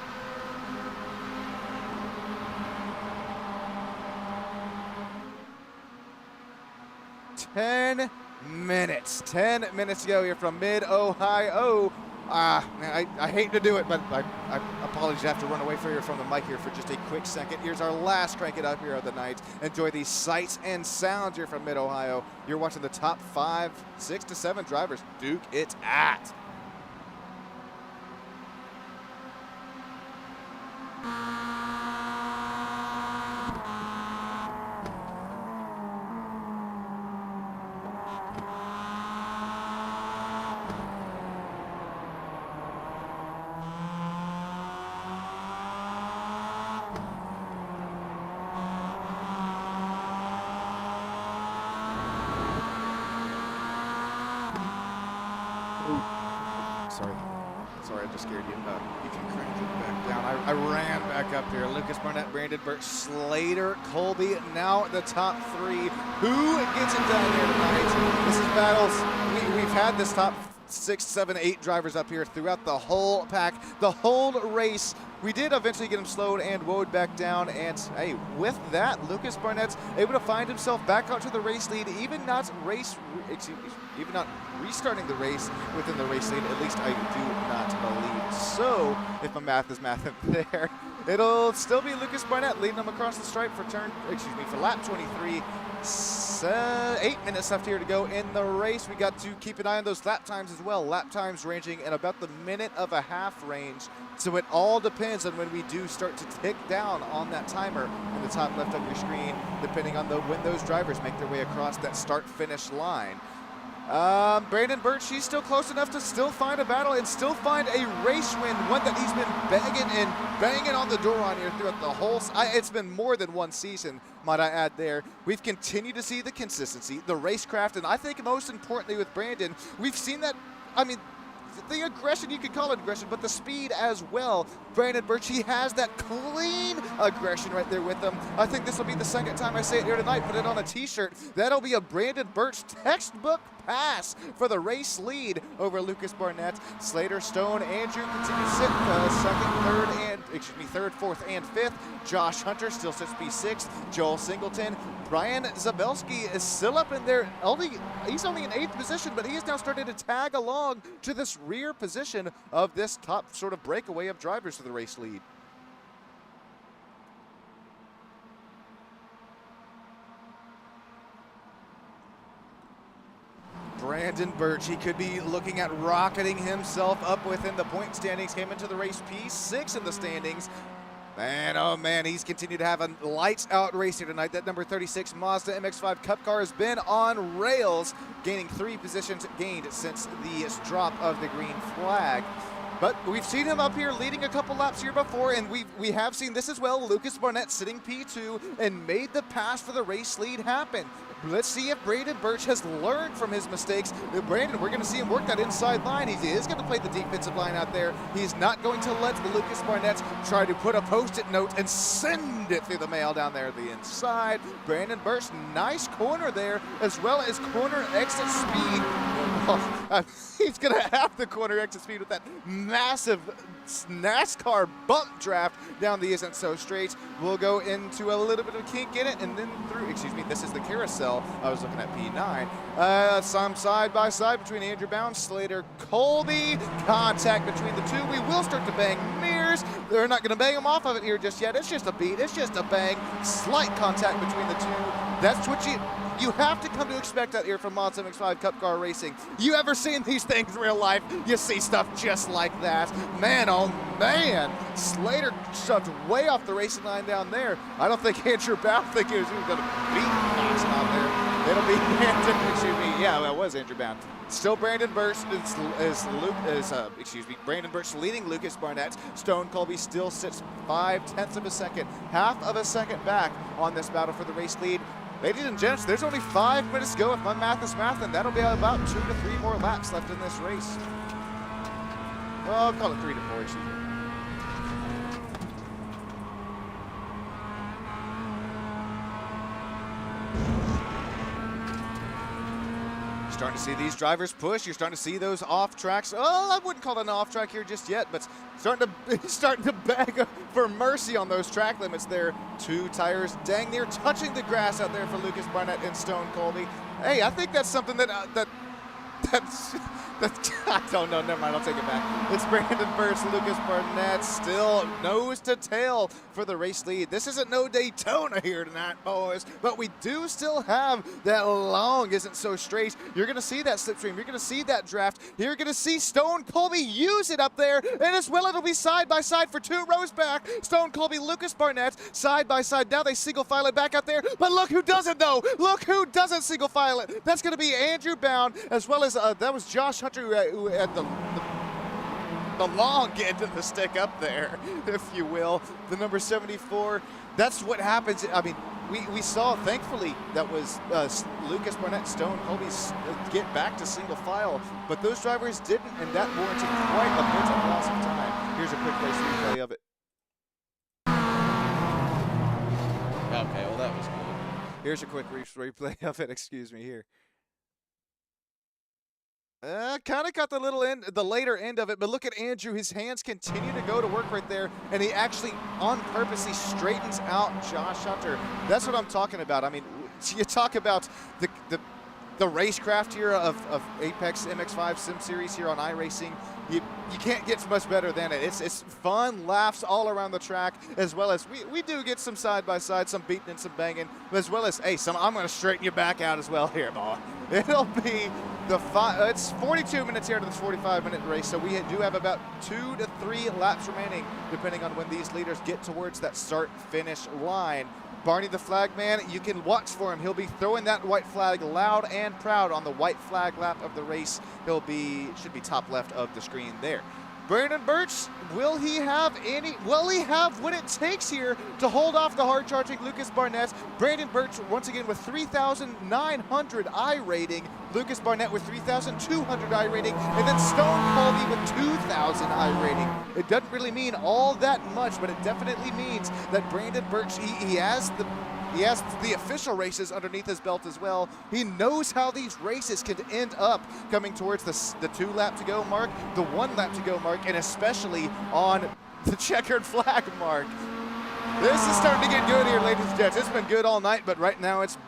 Ten minutes to go here from Mid-Ohio. Man, I hate to do it, but I apologize. I have to run away from the mic here for just a quick second. Here's our last Crank It Up here of the night. Enjoy these sights and sounds here from Mid-Ohio. You're watching the top 5, 6 to 7 drivers duke it at. Sorry, I just scared you. You can crank it back down. I ran back up here. Lucas Barnett, Brandon Burt, Slater, Colby, now the top 3. Who gets it done here tonight? This is battles. We've had this top 6, 7, 8 drivers up here throughout the whole pack, the whole race. We did eventually get him slowed and woed back down, and hey, with that, Lucas Barnett's able to find himself back onto the race lead, even not restarting the race within the race lead. At least I do not believe so. If my math is math there, it'll still be Lucas Barnett leading him across the stripe for for lap 23. 8 minutes left here to go in the race. We got to keep an eye on those lap times as well. Lap times ranging in about the minute and a half range. So it all depends on when we do start to tick down on that timer in the top left of your screen, depending on when those drivers make their way across that start-finish line. Brandon Birch, he's still close enough to still find a battle and still find a race win, one that he's been banging on the door on here throughout the whole. It's been more than one season, might I add there. We've continued to see the consistency, the racecraft, and I think most importantly with Brandon, we've seen that, the aggression, you could call it aggression, but the speed as well. Brandon Birch, he has that clean aggression right there with him. I think this will be the second time I say it here tonight. Put it on a t-shirt. That'll be a Brandon Birch textbook pass for the race lead over Lucas Barnett. Slater, Stone, Andrew continue to sit third, fourth, and fifth. Josh Hunter still sits P6. Joel Singleton. Brian Zabelski is still up in there. He's only in 8th position, but he has now started to tag along to this rear position of this top sort of breakaway of drivers for the race lead. Brandon Birch, he could be looking at rocketing himself up within the point standings. Came into the race P6 in the standings. And oh man, he's continued to have a lights out race here tonight. That number 36 Mazda MX-5 Cup car has been on rails, gaining 3 positions gained since the drop of the green flag. But we've seen him up here leading a couple laps here before, and we have seen this as well. Lucas Barnett sitting P2 and made the pass for the race lead happen. Let's see if Brandon Birch has learned from his mistakes. Brandon, we're going to see him work that inside line. He is going to play the defensive line out there. He's not going to let the Lucas Barnett try to put a post-it note and send it through the mail down there the inside. Brandon Birch, nice corner there, as well as corner exit speed. He's going to have the corner exit speed with that massive NASCAR bump draft down the isn't so straight. We'll go into a little bit of kink in it and then through, excuse me, this is the carousel. I was looking at P9. Some side by side between Andrew Bound, Slater, Colby. Contact between the two. We will start to bang mirrors. They're not going to bang them off of it here just yet. It's just a beat. It's just a bang. Slight contact between the two. That's what you have to come to expect out here from Mods MX-5 Cup Car Racing. You ever seen these things in real life? You see stuff just like that. Man, oh man. Slater shoved way off the racing line down there. I don't think Andrew Bound think he was even going to beat Knox out there. It'll be yeah, that was Andrew Bound. Still Brandon Birch Brandon Birch leading Lucas Barnett. Stone Colby still sits 0.5 of a second, half of a second back on this battle for the race lead. Ladies and gents, there's only 5 minutes to go if my math is math, and that'll be about 2 to 3 more laps left in this race. Well, I'll call it 3 to 4, excuse me. Starting to see these drivers push. You're starting to see those off tracks. Oh, I wouldn't call it an off track here just yet, but starting to beg for mercy on those track limits there. 2 tires dang near touching the grass out there for Lucas Barnett and Stone Colby. Hey, I think that's something that's I don't know, never mind, I'll take it back. It's Brandon Birch, Lucas Barnett, still nose to tail for the race lead. This isn't no Daytona here tonight, boys, but we do still have that long isn't so straight. You're going to see that slipstream. You're going to see that draft. You're going to see Stone Colby use it up there, and as well it'll be side by side for 2 rows back. Stone Colby, Lucas Barnett, side by side. Now they single file it back out there, but look who doesn't though. Look who doesn't single file it. That's going to be Andrew Bound, as well as that was Josh Hunter who had the long end of the stick up there, if you will, the number 74. That's what happens. I mean, we saw, thankfully, that was Lucas Barnett, Stone Colby's get back to single file, but those drivers didn't, and that warranted quite a bit of loss of time. Here's a quick race replay of it. Okay, well that was cool. Here's a quick replay of it, excuse me, here. Kind of got the later end of it, but look at Andrew. His hands continue to go to work right there, and he actually, on purpose, he straightens out Josh Hunter. That's what I'm talking about. I mean, you talk about the racecraft here of Apex MX-5 Sim Series here on iRacing. You can't get much better than it. It's fun, laughs all around the track, as well as we do get some side-by-side, some beating and some banging, as well as, hey, I'm going to straighten you back out as well here, boy. It'll be it's 42 minutes here to this 45-minute race, so we do have about 2 to 3 laps remaining, depending on when these leaders get towards that start-finish line. Barney the flag man, you can watch for him. He'll be throwing that white flag loud and proud on the white flag lap of the race. Should be top left of the screen there. Brandon Birch, will he have what it takes here to hold off the hard-charging Lucas Barnett? Brandon Birch, once again, with 3,900 I rating. Lucas Barnett with 3,200 I rating. And then Stone Colby with 2,000 I rating. It doesn't really mean all that much, but it definitely means that Brandon Birch, he has the official races underneath his belt as well. He knows how these races could end up coming towards the 2 lap to go mark, the 1 lap to go mark, and especially on the checkered flag mark. This is starting to get good here, ladies and gents. It's been good all night, but right now it's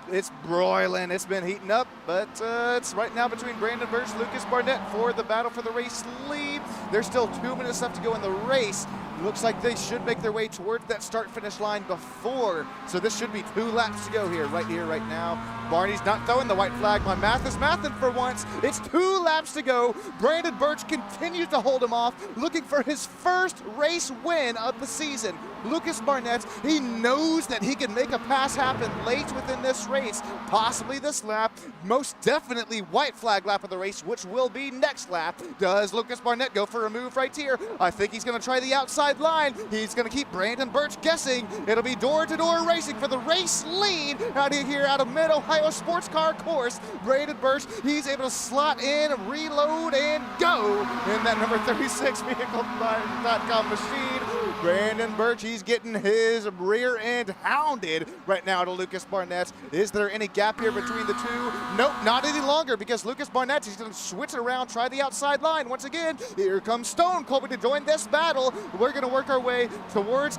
broiling. It's been heating up, but it's right now between Brandon Birch, Lucas Barnett for the battle for the race lead. There's still 2 minutes left to go in the race. Looks like they should make their way towards that start-finish line before. So this should be 2 laps to go here, right now. Barney's not throwing the white flag. My math is mathing for once. It's 2 laps to go. Brandon Birch continues to hold him off, looking for his first race win of the season. Lucas Barnett, he knows that he can make a pass happen late within this race, possibly this lap, most definitely white flag lap of the race, which will be next lap. Does Lucas Barnett go for a move right here? I think he's going to try the outside line. He's going to keep Brandon Birch guessing. It'll be door-to-door racing for the race lead out of here out of Mid-Ohio Sports Car Course. Brandon Birch, he's able to slot in, reload, and go in that number 36 vehicle.com machine. Brandon Birch, he's getting his rear end hounded right now to Lucas Barnett. Is there any gap here between the two? Nope, not any longer, because Lucas Barnett, he's going to switch it around, try the outside line. Once again, here comes Stone Colby to join this battle. We're going to work our way towards,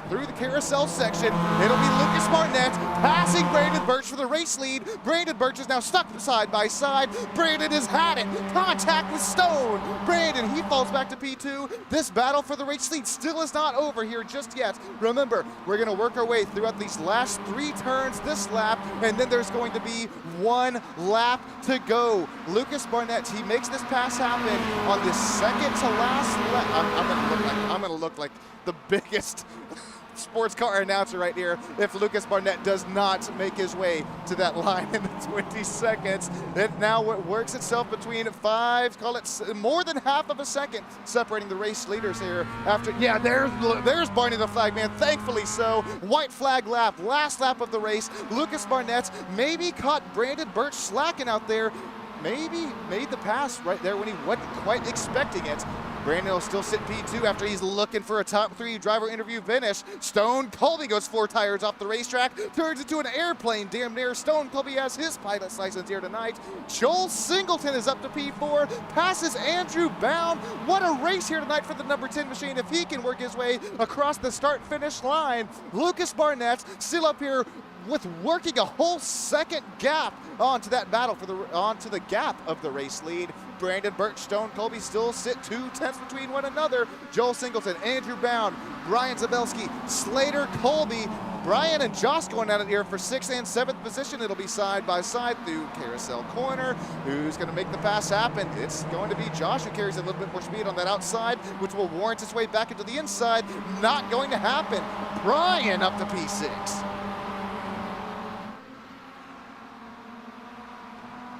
through the carousel section. It'll be Lucas Barnett passing Brandon Birch for the race lead. Brandon Birch is now stuck side by side. Brandon has had it. Contact with Stone. Brandon, he falls back to P2. This battle for the race lead still is not over here just yet. Remember, we're going to work our way throughout these last 3 turns this lap, and then there's going to be 1 lap to go. Lucas Barnett, he makes this pass happen on the second to last lap. I'm going to look like the biggest sports car announcer right here if Lucas Barnett does not make his way to that line in the 20 seconds. It now works itself between 5, call it more than half of a second, separating the race leaders here. After, yeah, there's Barney the flag man, thankfully so. White flag lap, last lap of the race. Lucas Barnett maybe caught Brandon Birch slacking out there, maybe made the pass right there when he wasn't quite expecting it. Brandon will still sit P2 after he's looking for a top 3 driver interview finish. Stone Colby goes 4 tires off the racetrack, turns into an airplane damn near. Stone Colby has his pilot's license here tonight. Joel Singleton is up to P4, passes Andrew Bound. What a race here tonight for the number 10 machine if he can work his way across the start-finish line. Lucas Barnett still up here with working a whole second gap onto that battle onto the gap of the race lead. Brandon Birch, Stone Colby still sit 2 tenths between one another. Joel Singleton, Andrew Bound, Brian Zabelski, Slater Colby. Brian and Josh going at it here for 6th and 7th position. It'll be side by side through carousel corner. Who's going to make the pass happen? It's going to be Josh, who carries a little bit more speed on that outside, which will warrant its way back into the inside. Not going to happen. Brian up to P6.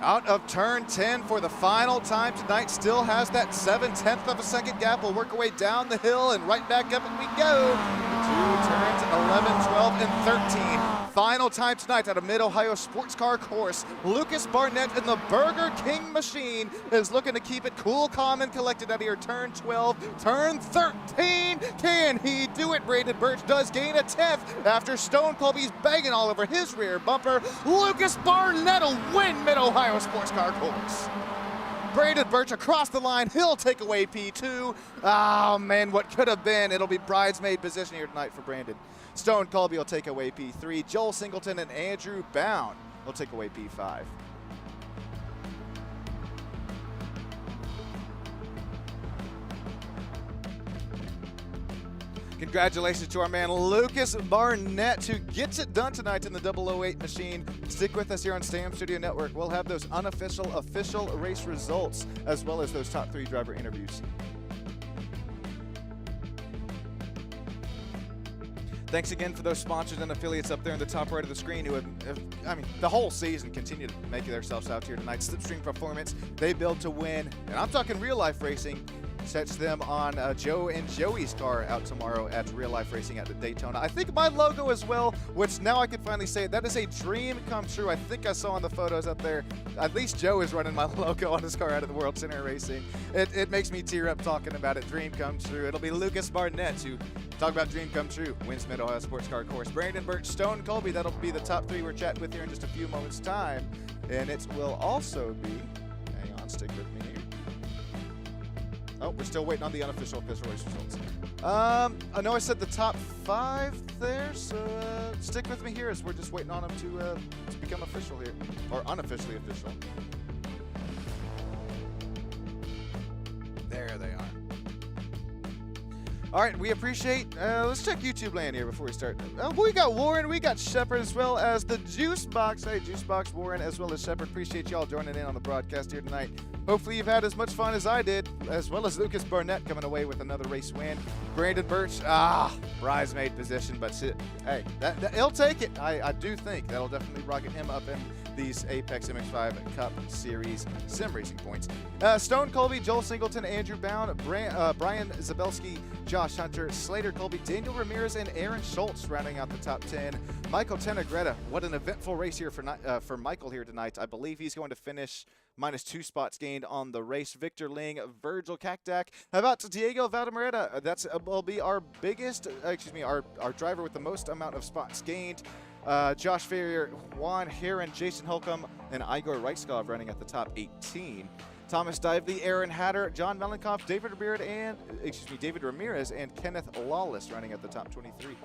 Out of turn 10 for the final time tonight, still has that 7/10 of a second gap. We'll work our way down the hill and right back up and we go. 2 turns, 11, 12, and 13. Final time tonight at a Mid-Ohio Sports Car Course. Lucas Barnett in the Burger King machine is looking to keep it cool, calm, and collected out of here. Turn 12, turn 13. Can he do it? Brandon Birch does gain a 10th after Stone Colby's banging all over his rear bumper. Lucas Barnett will win Mid-Ohio Sports Car Course. Brandon Birch across the line. He'll take away P2. Oh, man, what could have been. It'll be bridesmaid position here tonight for Brandon. Stone Colby will take away P3. Joel Singleton and Andrew Bound will take away P5. Congratulations to our man Lucas Barnett, who gets it done tonight in the 008 machine. Stick with us here on Stam Studio Network. We'll have those unofficial, official race results, as well as those top 3 driver interviews. Thanks again for those sponsors and affiliates up there in the top right of the screen who have the whole season continue to make themselves out here tonight. Slipstream Performance, they build to win. And I'm talking real life racing. Sets them on Joe and Joey's car out tomorrow at Real Life Racing at the Daytona. I think my logo as well, which now I can finally say that is a dream come true. I think I saw on the photos up there, at least Joe is running my logo on his car out of the World Center Racing. It makes me tear up talking about it. Dream come true. It'll be Lucas Barnett who, talk about dream come true, wins Mid-Ohio Sports Car Course. Brandon Birch, Stone Colby, that'll be the top 3 we're chatting with here in just a few moments' time. And it will also be, hang on, stick with me here. Oh, we're still waiting on the unofficial race results. I know I said the top 5 there, so stick with me here as we're just waiting on them to become official here, or unofficially official. There they are. All right, we appreciate. Let's check YouTube land here before we start. We got Warren, we got Shepard, as well as the Juice Box. Hey, Juice Box, Warren, as well as Shepard. Appreciate y'all joining in on the broadcast here tonight. Hopefully you've had as much fun as I did, as well as Lucas Barnett coming away with another race win. Brandon Birch, bridesmaid position, but hey, he'll take it. I do think that'll definitely rocket him up in these Apex MX-5 Cup Series sim racing points. Stone Colby, Joel Singleton, Andrew Bound, Brian Zabelski, Josh Hunter, Slater Colby, Daniel Ramirez, and Aaron Schultz rounding out the top 10. Michael Tenegretta, what an eventful race here for Michael here tonight. I believe he's going to finish -2 spots gained on the race. Victor Ling, Virgil Kakdak. How about Diego Valdemaretta? That will be our biggest, our driver with the most amount of spots gained. Josh Ferrier, Juan Heron, Jason Holcomb, and Igor Reitzkov running at the top 18. Thomas Dively, Aaron Hatter, John Melenkoff, David Ramirez, and Kenneth Lawless running at the top 23.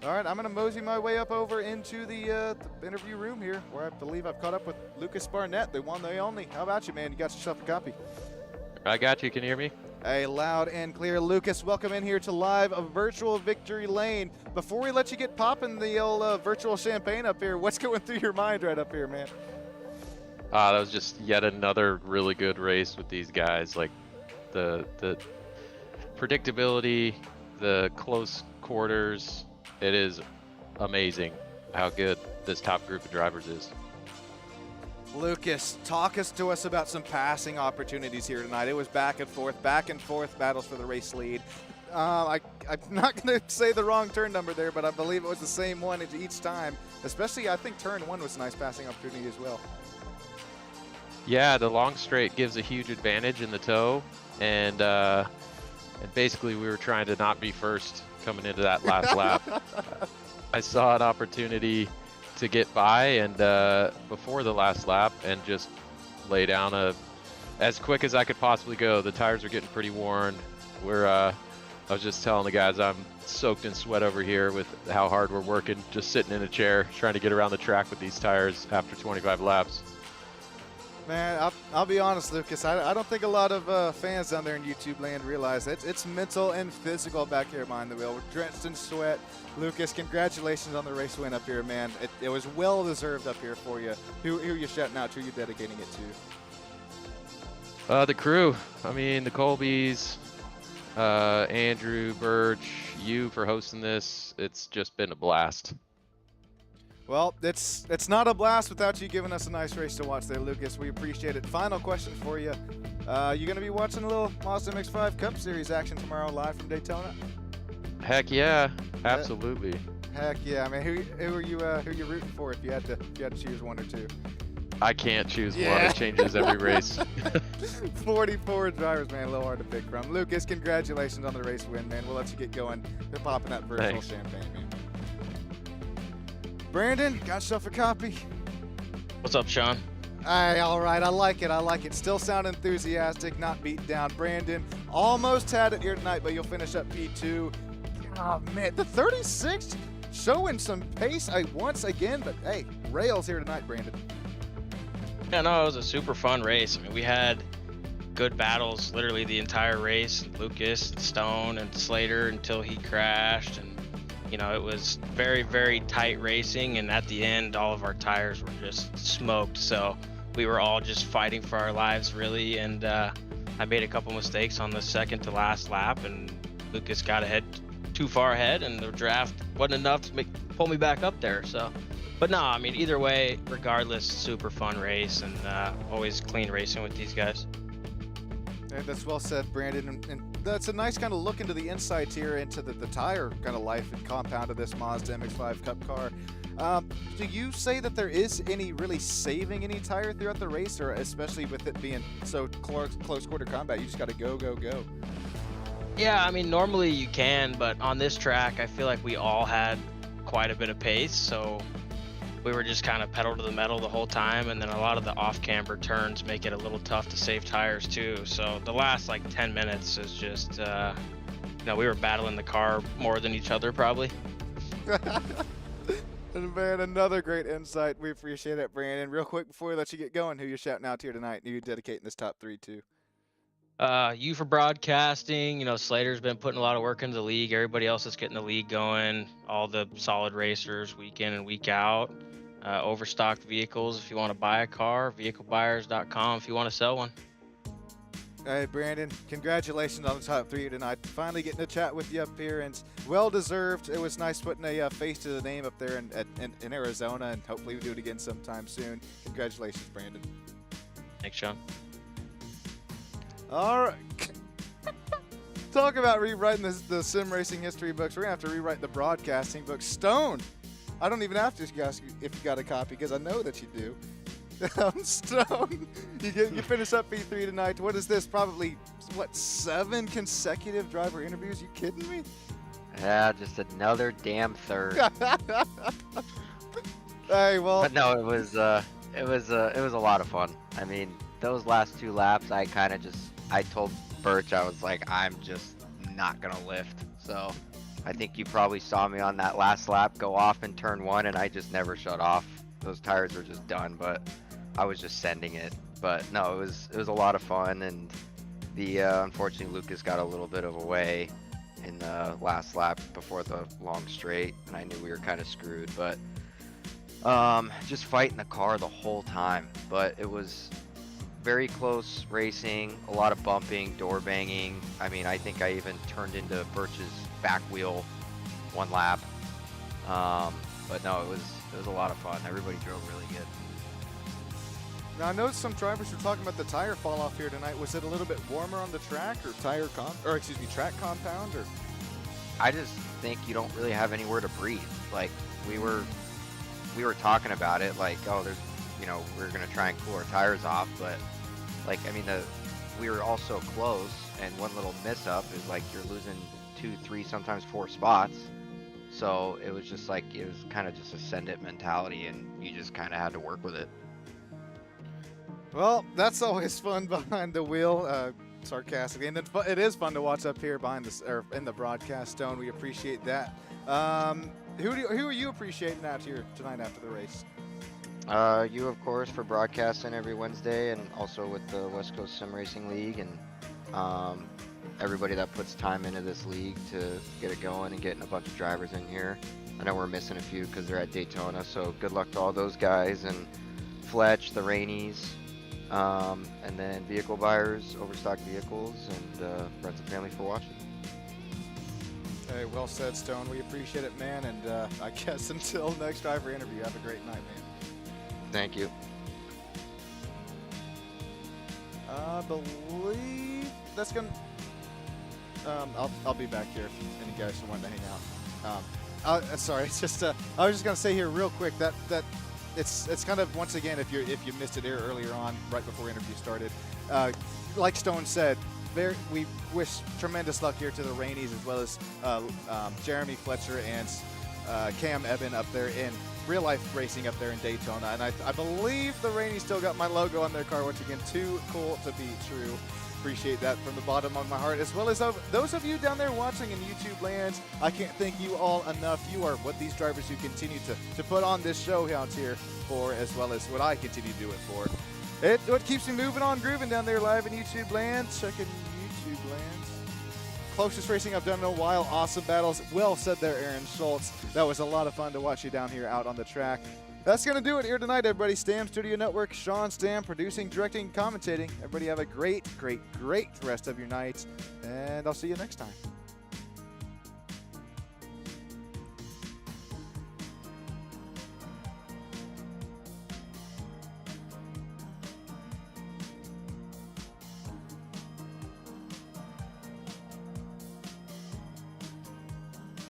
All right, I'm going to mosey my way up over into the interview room here, where I believe I've caught up with Lucas Barnett, the one, the only. How about you, man? You got yourself a copy? I got you. Can you hear me? Hey, loud and clear. Lucas, welcome in here to live virtual Victory Lane. Before we let you get popping the old virtual champagne up here, what's going through your mind right up here, man? That was just yet another really good race with these guys. Like the predictability, the close quarters. It is amazing how good this top group of drivers is. Lucas, talk to us about some passing opportunities here tonight. It was back and forth battles for the race lead. I'm not going to say the wrong turn number there, but I believe it was the same one each time. Especially, I think turn 1 was a nice passing opportunity as well. Yeah, the long straight gives a huge advantage in the toe, and basically we were trying to not be first coming into that last lap. I saw an opportunity to get by and before the last lap and just lay down as quick as I could possibly go. The tires are getting pretty worn. I was just telling the guys I'm soaked in sweat over here with how hard we're working, just sitting in a chair trying to get around the track with these tires after 25 laps. Man, I'll be honest, Lucas. I don't think a lot of fans down there in YouTube land realize it's mental and physical back here behind the wheel. We're drenched in sweat. Lucas, congratulations on the race win up here, man. It was well deserved up here for you. Who are you shouting out to? Who are you dedicating it to? The crew. I mean, the Colbys, Andrew, Birch, you for hosting this. It's just been a blast. Well, it's not a blast without you giving us a nice race to watch there, Lucas. We appreciate it. Final question for you. You going to be watching a little Mazda MX-5 Cup Series action tomorrow live from Daytona? Heck yeah, absolutely. Heck yeah. I mean, who are you rooting for if you had to choose one or two? I can't choose one. It changes every race. 44 drivers, man. A little hard to pick from. Lucas, congratulations on the race win, man. We'll let you get going. They're popping that virtual champagne, man. Brandon, got yourself a copy? What's up, Sean? Hey, all right. I like it. Still sound enthusiastic, not beat down. Brandon almost had it here tonight, but you'll finish up P2. Oh, man. The 36 showing some pace once again, but hey, rails here tonight, Brandon. Yeah, no, it was a super fun race. I mean, we had good battles literally the entire race. Lucas and Stone and Slater until he crashed, and you know, it was very, very tight racing, and at the end, all of our tires were just smoked. So we were all just fighting for our lives, really. And I made a couple mistakes on the second to last lap, and Lucas got too far ahead, and the draft wasn't enough to pull me back up there. So, but no, I mean, either way, regardless, super fun race, and always clean racing with these guys. Hey, that's well said, Brandon, and that's a nice kind of look into the insights here into the tire kind of life and compound of this Mazda MX-5 Cup car. Do you say that there is any really saving any tire throughout the race, or especially with it being so close quarter combat, you just got to go, go, go? Yeah, I mean, normally you can, but on this track, I feel like we all had quite a bit of pace, so we were just kind of pedal to the metal the whole time, and then a lot of the off-camber turns make it a little tough to save tires too. So the last like 10 minutes is just, we were battling the car more than each other probably. And man, another great insight. We appreciate it, Brandon. Real quick before we let you get going, who you shouting out to here tonight? Who you dedicating this top 3 to? You for broadcasting. You know, Slater's been putting a lot of work into the league. Everybody else is getting the league going. All the solid racers, week in and week out. Overstocked vehicles. If you want to buy a car, vehiclebuyers.com. If you want to sell one. Hey, Brandon, congratulations on the top 3 tonight. Finally getting to chat with you up here, and well-deserved. It was nice putting a face to the name up there in Arizona, and hopefully we do it again sometime soon. Congratulations, Brandon. Thanks, Sean. All right. Talk about rewriting the sim racing history books. We're going to have to rewrite the broadcasting book. Stone. I don't even have to ask you if you got a copy because I know that you do. Stone, you finish up P3 tonight. What is this? Probably, 7 consecutive driver interviews? You kidding me? Yeah, just another damn third. Hey, well. But no, it was a lot of fun. I mean, those last 2 laps, I told Birch, I was like, I'm just not gonna lift. So I think you probably saw me on that last lap go off in turn 1, and I just never shut off. Those tires were just done, but I was just sending it. But no, it was a lot of fun, and the unfortunately Lucas got a little bit of a way in the last lap before the long straight, and I knew we were kind of screwed. But just fighting the car the whole time. But it was very close racing, a lot of bumping, door banging. I mean, I think I even turned into Birch's back wheel 1 lap. But no, it was a lot of fun. Everybody drove really good. Now I noticed some drivers were talking about the tire fall off here tonight. Was it a little bit warmer on the track, or track compound, or? I just think you don't really have anywhere to breathe. Like we were talking about it, like, oh, we're gonna try and cool our tires off, but like, I mean, we were all so close, and one little miss up is like you're losing 2, 3, sometimes 4 spots. So it was just like, it was kind of just a send it mentality, and you just kind of had to work with it. Well, that's always fun behind the wheel, sarcastically, and it is fun to watch up here in the broadcast, Stone. We appreciate that. Who are you appreciating out here tonight after the race? You, of course, for broadcasting every Wednesday, and also with the West Coast Sim Racing League, and everybody that puts time into this league to get it going and getting a bunch of drivers in here. I know we're missing a few because they're at Daytona, so good luck to all those guys, and Fletch, the Rainies, and then Vehicle Buyers, Overstock Vehicles, and friends and family for watching. Hey, well said, Stone. We appreciate it, man, and I guess until next driver interview, have a great night, man. Thank you. I believe that's gonna. I'll be back here if any guys want to hang out. Sorry, it's just I was just gonna say here real quick that it's kind of, once again, if you missed it here earlier on right before interview started, like Stone said, we wish tremendous luck here to the Rainies, as well as Jeremy Fletcher and Cam Eben up there in real life racing up there in Daytona. And I believe the Rainies still got my logo on their car. Once again, too cool to be true. Appreciate that from the bottom of my heart, as well as those of you down there watching in YouTube land. I can't thank you all enough. You are what these drivers who continue to put on this show out here for, as well as what I continue to do it for. What keeps me moving on, grooving down there live in YouTube land. Checking YouTube land. Closest racing I've done in a while. Awesome battles. Well said there, Aaron Schultz. That was a lot of fun to watch you down here out on the track. That's going to do it here tonight, everybody. Stam Studio Network, Sean Stam, producing, directing, commentating. Everybody have a great, great, great rest of your night, and I'll see you next time.